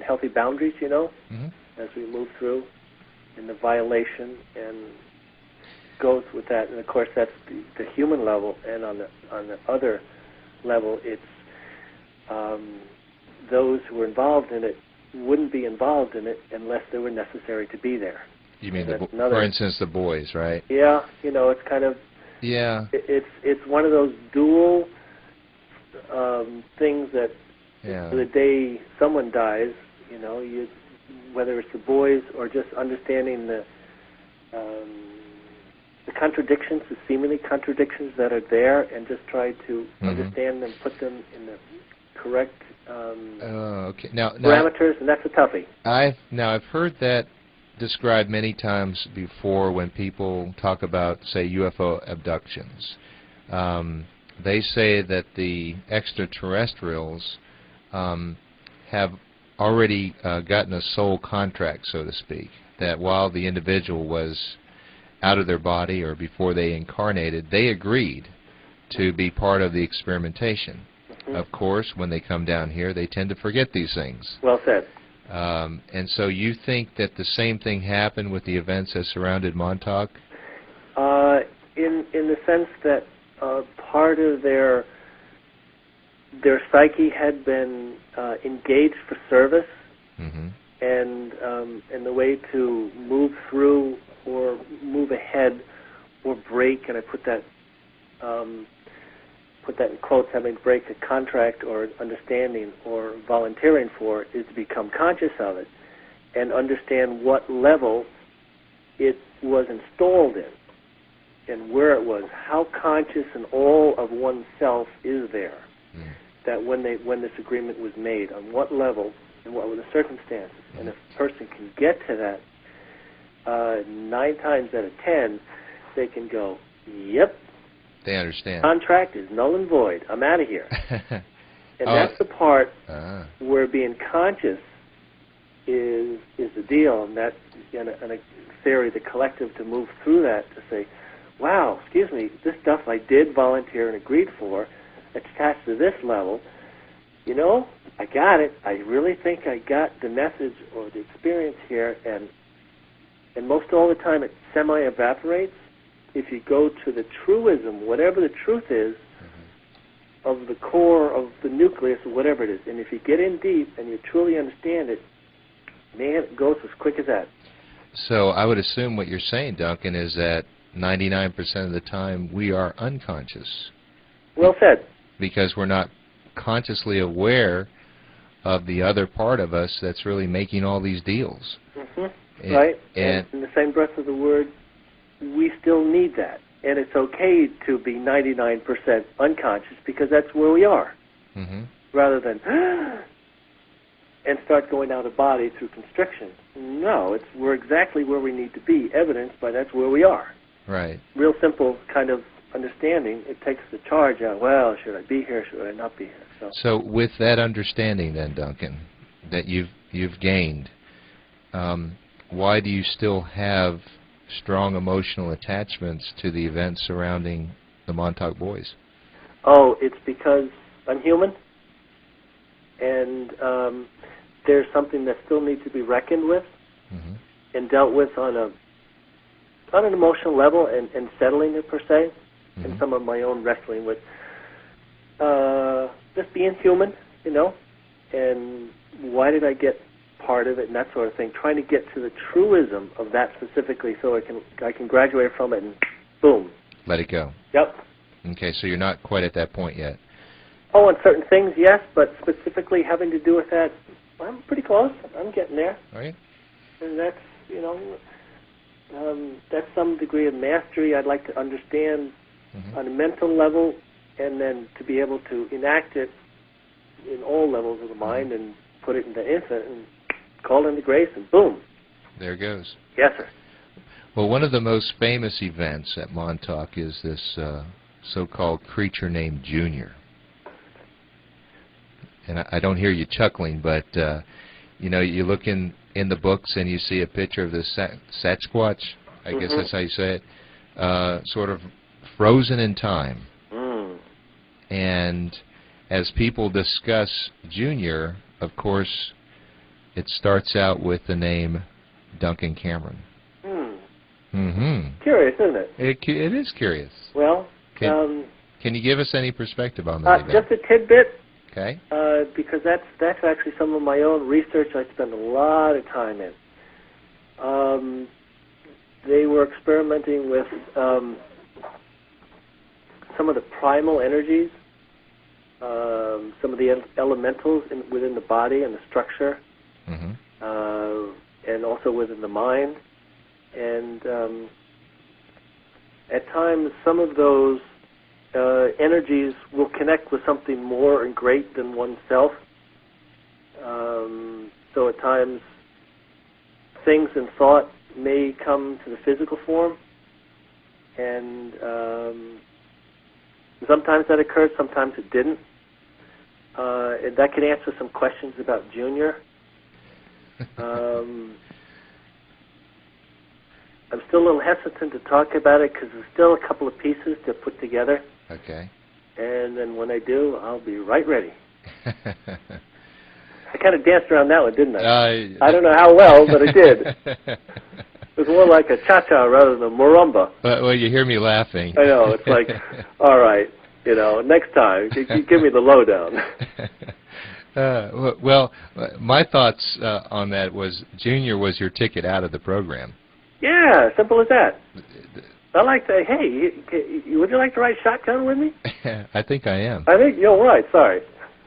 healthy boundaries, you know, as we move through, and the violation and goes with that. And of course, that's the human level, and on the other level, it's those who were involved in it wouldn't be involved in it unless they were necessary to be there. You mean, for instance, the boys, right? Yeah, you know, it's kind of, it's one of those dual things that the day someone dies, you know, whether it's the boys or just understanding the contradictions, the seemingly contradictions that are there, and just try to understand them, put them in the correct parameters, and that's a toughie. I've heard that described many times before when people talk about, say, UFO abductions. They say that the extraterrestrials have already gotten a soul contract, so to speak, that while the individual was out of their body or before they incarnated, they agreed to be part of the experimentation. Of course, when they come down here, they tend to forget these things. Well said. And so you think that the same thing happened with the events that surrounded Montauk? In the sense that part of their psyche had been engaged for service, Mm-hmm. and the way to move through or move ahead or break, and I put that in quotes, having to break a contract or understanding or volunteering for, is to become conscious of it and understand what level it was installed in and where it was, how conscious and all of oneself is there. Mm. That when this agreement was made, on what level and what were the circumstances. Mm. And if a person can get to that, 9 times out of 10, they can go, yep, they understand. Contract is null and void. I'm out of here. And that's the part where being conscious is the deal, and that's in a theory, the collective, to move through that, to say, wow, excuse me, this stuff I did volunteer and agreed for, it's attached to this level. You know, I got it. I really think I got the message or the experience here, and most all the time it semi-evaporates. If you go to the truism, whatever the truth is, mm-hmm. of the core of the nucleus or whatever it is, and if you get in deep and you truly understand it, man, it goes as quick as that. So I would assume what you're saying, Duncan, is that 99% of the time we are unconscious. Well said. Because we're not consciously aware of the other part of us that's really making all these deals. Mm-hmm. Right. And in the same breath of the word, we still need that. And it's okay to be 99% unconscious, because that's where we are. Mm-hmm. Rather than and start going out of body through constriction. No, we're exactly where we need to be, evidenced by that's where we are. Right. Real simple kind of understanding. It takes the charge out. Well, should I be here? Should I not be here? So with that understanding, then, Duncan, that you've gained, why do you still have strong emotional attachments to the events surrounding the Montauk-Boys? Oh, it's because I'm human, and there's something that still needs to be reckoned with, mm-hmm. and dealt with on an emotional level, and settling it per se, mm-hmm. and some of my own wrestling with just being human, you know, and why did I get part of it and that sort of thing, trying to get to the truism of that specifically, so I can graduate from it and boom. Let it go. Yep. Okay, so you're not quite at that point yet. Oh, on certain things, yes, but specifically having to do with that, I'm pretty close. I'm getting there. All right. And that's, you know, that's some degree of mastery I'd like to understand, mm-hmm. on a mental level, and then to be able to enact it in all levels of the mind, mm-hmm. and put it into infinite and call into grace, and boom. There it goes. Yes, sir. Well, one of the most famous events at Montauk is this so-called creature named Junior. And I don't hear you chuckling, but you know, you look in the books and you see a picture of this Sasquatch, I mm-hmm. guess that's how you say it, sort of frozen in time. Mm. And as people discuss Junior, of course, it starts out with the name Duncan Cameron. Mm. Mm-hmm. Curious, isn't it? It is curious. Well, can you give us any perspective on that? Just a tidbit. Okay. Because that's actually some of my own research I spend a lot of time in. They were experimenting with some of the primal energies, some of the elementals within the body and the structure, mm-hmm. And also within the mind. And at times, some of those energies will connect with something more and great than oneself. So at times, things in thought may come to the physical form, and sometimes that occurred, sometimes it didn't. And that can answer some questions about Junior. I'm still a little hesitant to talk about it because there's still a couple of pieces to put together. Okay. And then when I do, I'll be right ready. I kind of danced around that one, didn't I? I don't know how well, but I did. It was more like a cha-cha rather than a marimba. Well, you hear me laughing. I know. It's like, all right, next time, give me the lowdown. Well, my thoughts on that was Junior was your ticket out of the program. Yeah, simple as that. I like to, hey, would you like to ride shotgun with me? I think I am. I think you're right, sorry.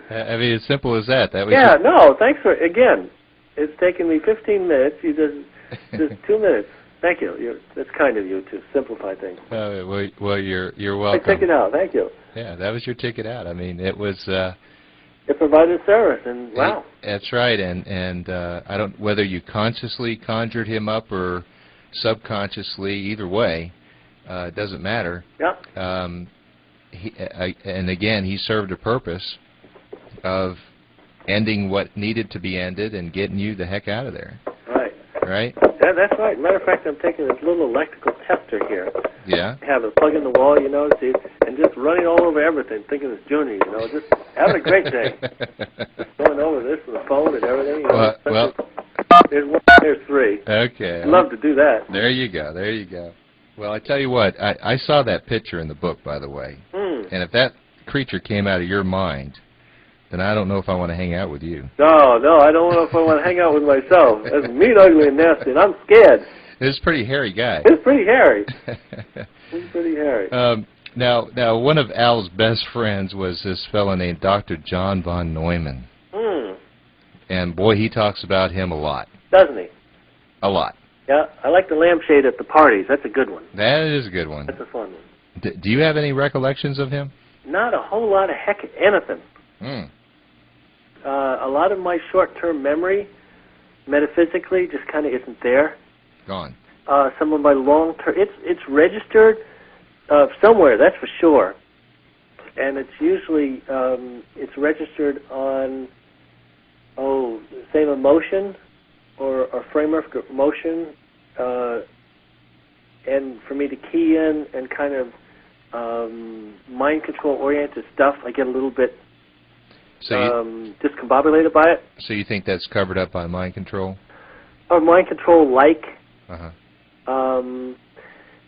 I mean, as simple as that. That was yeah, no, thanks for, again, it's taken me 15 minutes. You just 2 minutes. Thank you. That's kind of you to simplify things. Well, you're welcome. I took it out. Thank you. Yeah, that was your ticket out. I mean, it was... it provided service, and wow. That's right, and I don't, whether you consciously conjured him up or subconsciously, either way, it doesn't matter. Yeah. And again, he served a purpose of ending what needed to be ended and getting you the heck out of there. Right. Right? That's right. Matter of fact, I'm taking this little electrical tester here. Yeah. Have it plug in the wall, see, and just running all over everything, thinking it's Junior, just having a great day. Just going over this with the phone and everything. Well, there's one, there's three. Okay. I'd love to do that. There you go. There you go. Well, I tell you what, I saw that picture in the book, by the way. And if that creature came out of your mind, then I don't know if I want to hang out with you. No, I don't know if I want to hang out with myself. That's mean, ugly, and nasty, and I'm scared. He's a pretty hairy guy. He's pretty hairy. He's pretty hairy. Now, one of Al's best friends was this fellow named Dr. John von Neumann. And, boy, he talks about him a lot. Doesn't he? A lot. Yeah, I like the lampshade at the parties. That's a good one. That is a good one. That's a fun one. Do you have any recollections of him? Not a whole lot of anything. A lot of my short-term memory, metaphysically, just kind of isn't there. Gone. Some of my long-term, it's registered somewhere, that's for sure. And it's usually, it's registered on, the same emotion or framework of emotion, and for me to key in and kind of mind control-oriented stuff, I get a little bit discombobulated by it. So you think that's covered up by mind control? Or mind control-like. Uh-huh.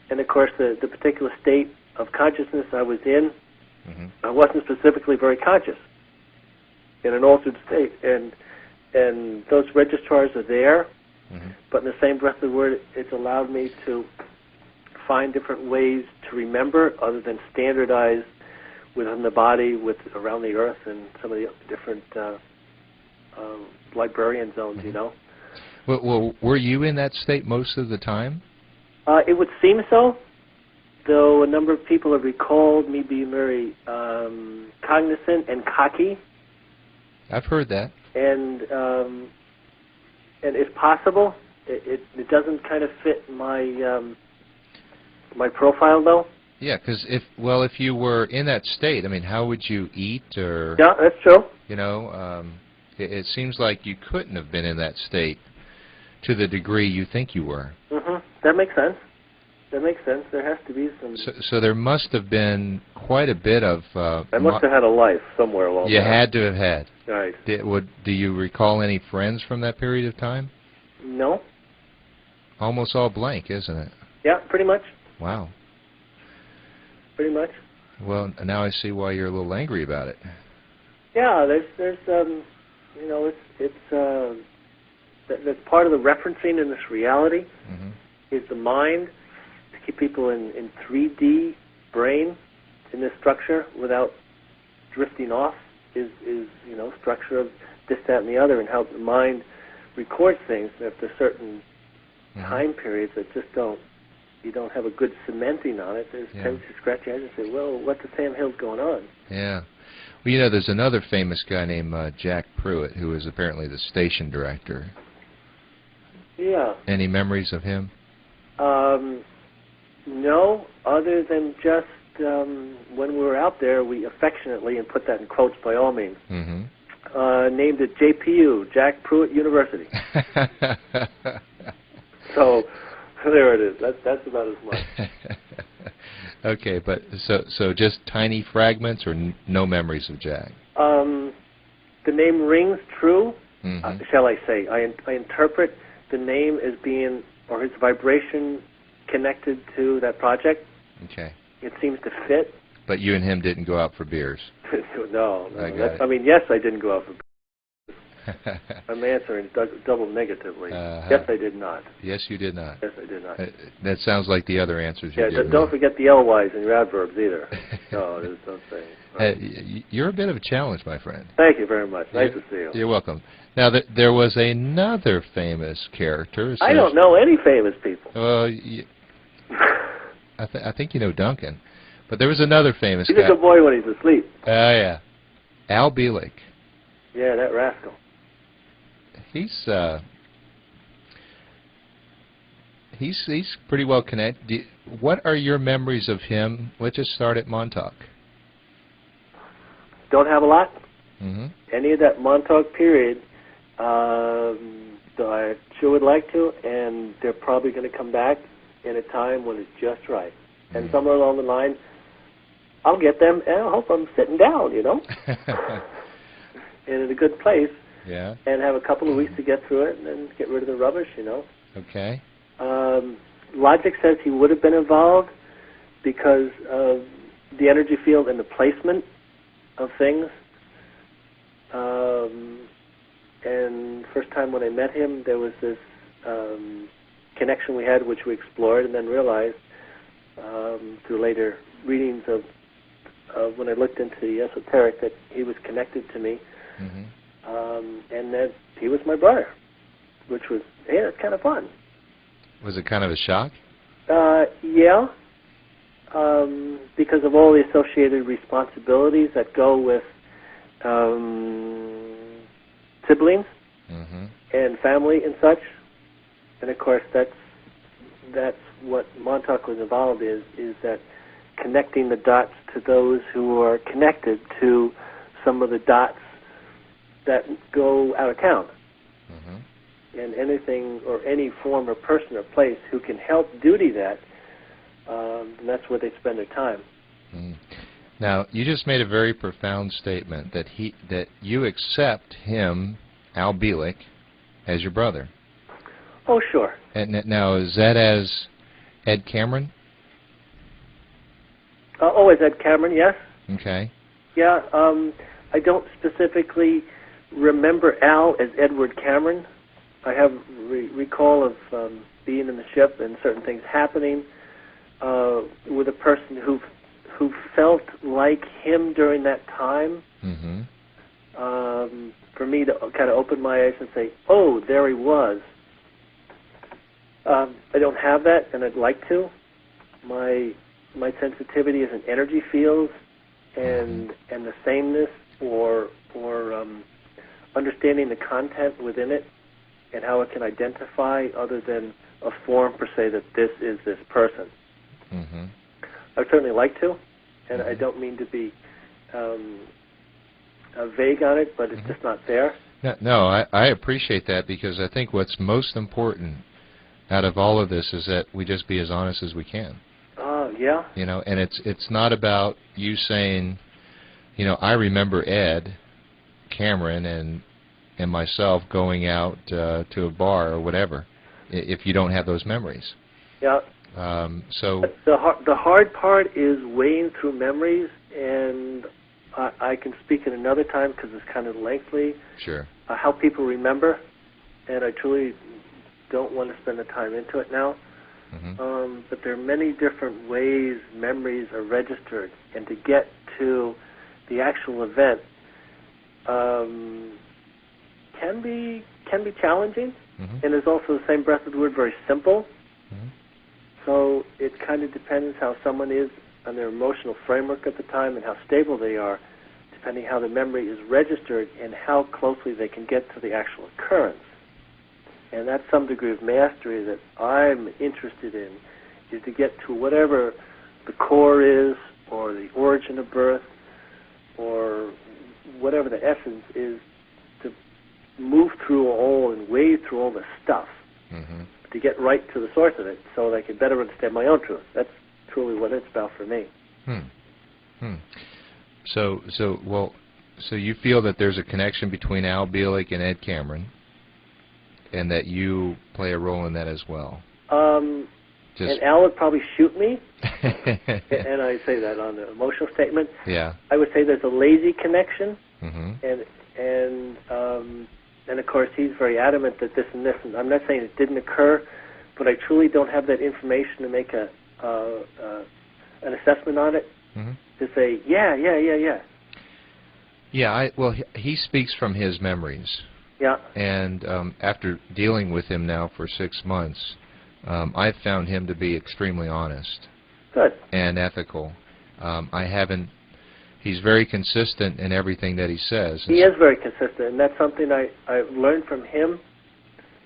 And, of course, the particular state of consciousness I was in, I wasn't specifically very conscious in an altered state. And those registrars are there, but in the same breath of the word, it's allowed me to find different ways to remember other than standardized within the body, around the earth, and some of the different librarian zones, Well, were you in that state most of the time? It would seem so, though a number of people have recalled me being very cognizant and cocky. I've heard that. And it's possible. It doesn't kind of fit my my profile, though. Yeah, because if you were in that state, I mean, how would you eat or? Yeah, that's true. It seems like you couldn't have been in that state to the degree you think you were. That makes sense. That makes sense. There has to be some. So there must have been quite a bit of. I must have had a life somewhere along. You had to have had. Right. Do you recall any friends from that period of time? No. Almost all blank, isn't it? Yeah, pretty much. Wow. Pretty much. Well, now I see why you're a little angry about it. Yeah, there's that's part of the referencing in this reality is the mind to keep people in 3D brain in this structure without drifting off is structure of this, that, and the other, and how the mind records things after certain time periods that just you don't have a good cementing on it. There's tendency to scratch your head and say, well, what the Sam Hill's going on? Yeah. Well, there's another famous guy named Jack Pruitt, who is apparently the station director. Yeah. Any memories of him? No, other than just when we were out there, we affectionately, and put that in quotes by all means, named it JPU, Jack Pruitt University. So there it is. That's about as much. Okay, but so just tiny fragments or no memories of Jack? The name rings true. shall I say. I interpret the name as being, or his vibration connected to that project. Okay. It seems to fit. But you and him didn't go out for beers. No. I mean, yes, I didn't go out for beers. I'm answering double negatively. Yes, I did not. Yes, you did not. Yes, I did not. That sounds like the other answers you gave. Don't forget the LYs in your adverbs either. No, don't say. Right. You're a bit of a challenge, my friend. Thank you very much. Nice to see you. You're welcome. Now, there was another famous character. I don't know any famous people. I think you know Duncan. But there was another famous guy. He's a good boy when he's asleep. Yeah. Al Bielek. Yeah, that rascal. He's pretty well connected. What are your memories of him? Let's just start at Montauk. Don't have a lot. Mm-hmm. Any of that Montauk period, I sure would like to, and they're probably going to come back in a time when it's just right. Mm-hmm. And somewhere along the line, I'll get them, and I hope I'm sitting down, and in a good place. Yeah. And have a couple of weeks to get through it and then get rid of the rubbish, Okay. Logic says he would have been involved because of the energy field and the placement of things. And first time when I met him, there was this connection we had, which we explored and then realized through later readings of when I looked into the esoteric that he was connected to me. Mm-hmm. And that he was my brother, which was, it's kind of fun. Was it kind of a shock? Yeah, because of all the associated responsibilities that go with siblings and family and such. And of course, that's what Montauk was involved in, is that connecting the dots to those who are connected to some of the dots that go out of town. And anything or any form or person or place who can help duty that, and that's where they spend their time. Now, you just made a very profound statement that you accept him, Al Bielek, as your brother. Oh, sure. And now, is that as Ed Cameron? As Ed Cameron, yes. Okay. Yeah, I don't specifically remember Al as Edward Cameron. I have recall of being in the ship and certain things happening with a person who felt like him during that time. For me to kind of open my eyes and say, oh, there he was. I don't have that, and I'd like to. My sensitivity is an energy field and the sameness or understanding the content within it and how it can identify other than a form per se that this is this person. I'd certainly like to, and I don't mean to be vague on it, but it's just not there. No, I appreciate that, because I think what's most important out of all of this is that we just be as honest as we can. Yeah. And it's not about you saying, I remember Ed Cameron and myself going out to a bar or whatever, if you don't have those memories. Yeah. So the hard part is weighing through memories, and I can speak at another time because it's kind of lengthy. Sure. How people remember, and I truly don't want to spend the time into it now. But there are many different ways memories are registered, and to get to the actual event can be challenging, and is also the same breath of the word very simple. So it kind of depends how someone is on their emotional framework at the time and how stable they are, depending how the memory is registered and how closely they can get to the actual occurrence. And that's some degree of mastery that I'm interested in, is to get to whatever the core is, or the origin of birth, or whatever the essence is, to move through all and wade through all the stuff to get right to the source of it so that I can better understand my own truth. That's truly what it's about for me. So So you feel that there's a connection between Al Bielek and Ed Cameron, and that you play a role in that as well. And Al would probably shoot me, and I say that on the emotional statement. Yeah. I would say there's a lazy connection, mm-hmm. and of course he's very adamant that this and this. And I'm not saying it didn't occur, but I truly don't have that information to make an assessment on it. Mm-hmm. To say yeah. Yeah. Well, he speaks from his memories. Yeah. And after dealing with him now for 6 months, I've found him to be extremely honest. Good. And ethical. He's very consistent in everything that he says. He is very consistent, and that's something I've learned from him,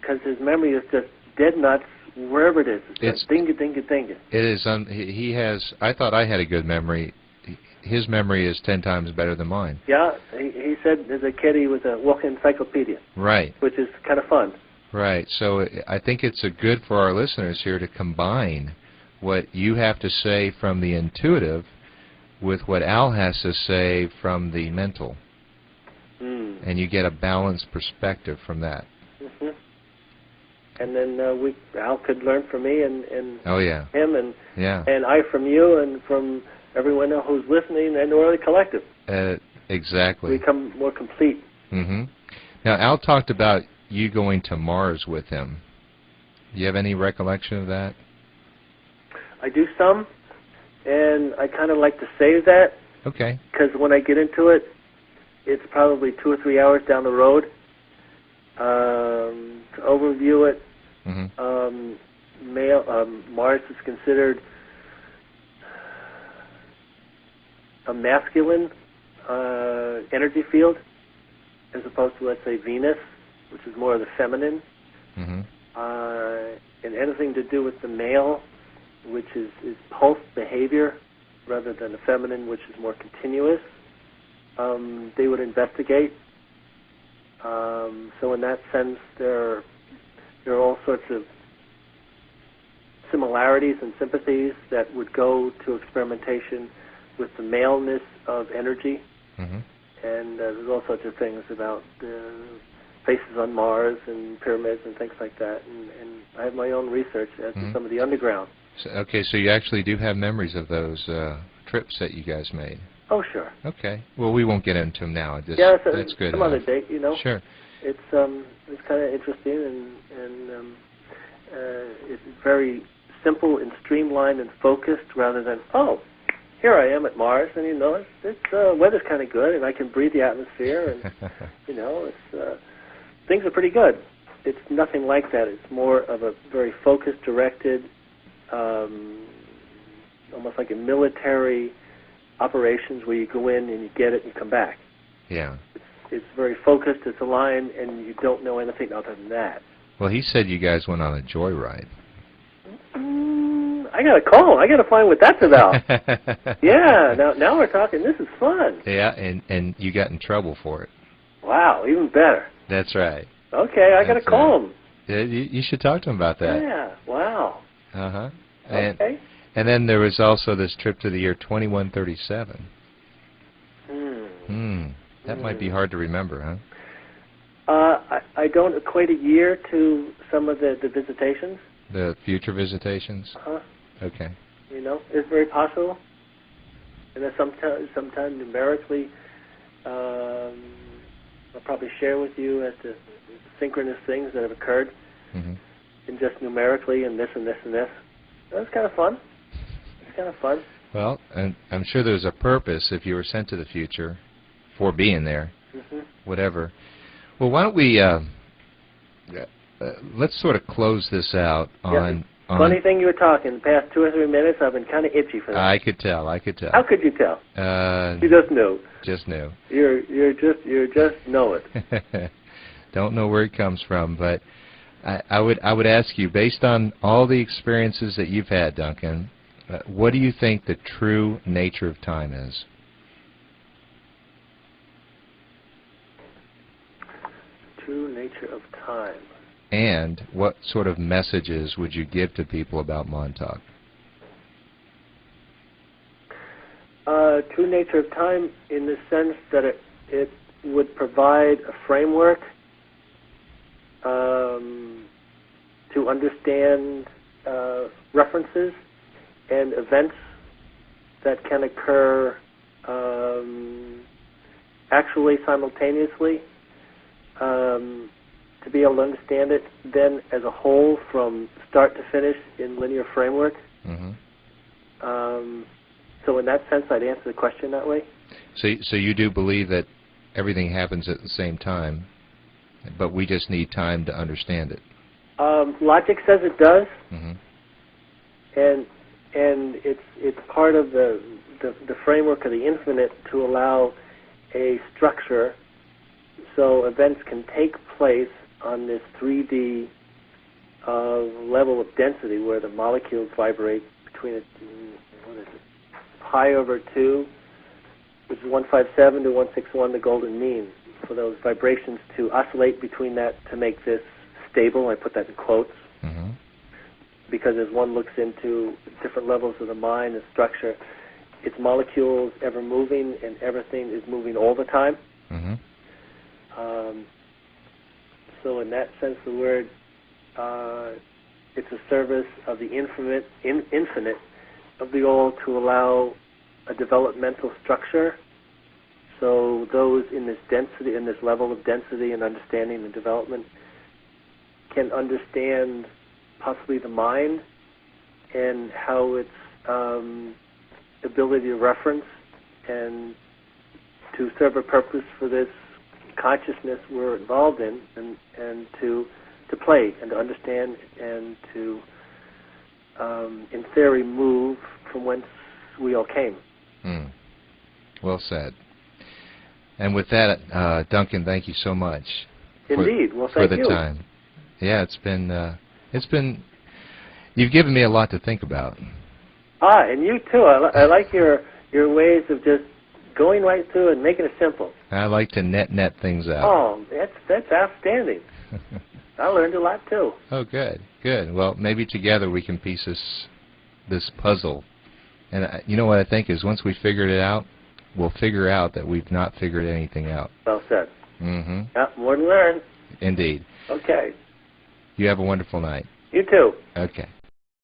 because his memory is just dead nuts wherever it is. It's like dinga. It is. He has. I thought I had a good memory. His memory is 10 times better than mine. Yeah, he said as a kid he was a walking encyclopedia. Right. Which is kind of fun. Right. So I think it's good for our listeners here to combine what you have to say from the intuitive with what Al has to say from the mental. And you get a balanced perspective from that. Mm-hmm. And then Al could learn from me and oh, yeah. him and I from you and from everyone else who's listening and we're the collective. Exactly. We become more complete. Mm-hmm. Now, Al talked about you going to Mars with him. Do you have any recollection of that? I do some, and I kind of like to save that. Okay. Because when I get into it, it's probably 2 or 3 hours down the road. To overview it, Mars is considered a masculine energy field, as opposed to, let's say, Venus, which is more of the feminine. And anything to do with the male, which is pulse behavior, rather than the feminine, which is more continuous, they would investigate. So in that sense, there are all sorts of similarities and sympathies that would go to experimentation with the maleness of energy. And there's all sorts of things about faces on Mars and pyramids and things like that. And I have my own research as to some of the underground. So, okay, so you actually do have memories of those trips that you guys made. Oh, sure. Okay. Well, we won't get into them now. Yeah, that's good. Some other date, you know. Sure. It's kind of interesting and it's very simple and streamlined and focused, rather than here I am at Mars, and it's weather's kind of good, and I can breathe the atmosphere, and it's things are pretty good. It's nothing like that. It's more of a very focused, directed, almost like a military operations where you go in and you get it and you come back. Yeah. It's very focused, it's aligned, and you don't know anything other than that. Well, he said you guys went on a joyride. I got to call him. I got to find what that's about. Yeah, now we're talking. This is fun. Yeah, and you got in trouble for it. Wow, even better. That's right. Okay, I got to call him. Yeah, you should talk to him about that. Yeah, wow. Uh-huh. Okay. And then there was also this trip to the year 2137. That might be hard to remember, huh? I don't equate a year to some of the visitations. The future visitations? Uh-huh. Okay. It's very possible. And then sometime numerically, I'll probably share with you as to synchronous things that have occurred, and just numerically, and this and this and this. That's kind of fun. It's kind of fun. Well, and I'm sure there's a purpose if you were sent to the future for being there, whatever. Well, why don't we let's sort of close this out on... Funny thing you were talking. The past 2 or 3 minutes, I've been kind of itchy for that. I could tell. How could you tell? You just knew. Just knew. You just know it. Don't know where it comes from, but I would ask you, based on all the experiences that you've had, Duncan, what do you think the true nature of time is? True nature of time. And what sort of messages would you give to people about Montauk? True nature of time in the sense that it would provide a framework to understand references and events that can occur actually simultaneously, to be able to understand it then as a whole from start to finish in linear framework. Mm-hmm. So in that sense, I'd answer the question that way. So you do believe that everything happens at the same time, but we just need time to understand it. Logic says it does, Mm-hmm. and it's part of the framework of the infinite to allow a structure so events can take place on this 3D level of density where the molecules vibrate between pi over 2, which is 157 to 161, the golden mean, for those vibrations to oscillate between that to make this stable. I put that in quotes. Mm-hmm. Because as one looks into different levels of the mind and structure, it's molecules ever moving and everything is moving all the time. Mm-hmm. So in that sense of the word, it's a service of the infinite of the all to allow a developmental structure. So those in this density, in this level of density and understanding and development, can understand possibly the mind and how its ability to reference and to serve a purpose for this consciousness we're involved in, and to play and to understand and to, in theory, move from whence we all came. Mm. Well said. And with that, Duncan, thank you so much. Indeed. Well, thank you for the time. Yeah, it's been. You've given me a lot to think about. And you too. I like your ways of just going right through and making it simple. I like to net things out. Oh, that's outstanding. I learned a lot too. Oh, good. Well, maybe together we can piece this puzzle. And you know what I think is once we figured it out, we'll figure out that we've not figured anything out. Well said. Mm-hmm. Yeah, more to learn. Indeed. Okay. You have a wonderful night. You too. Okay.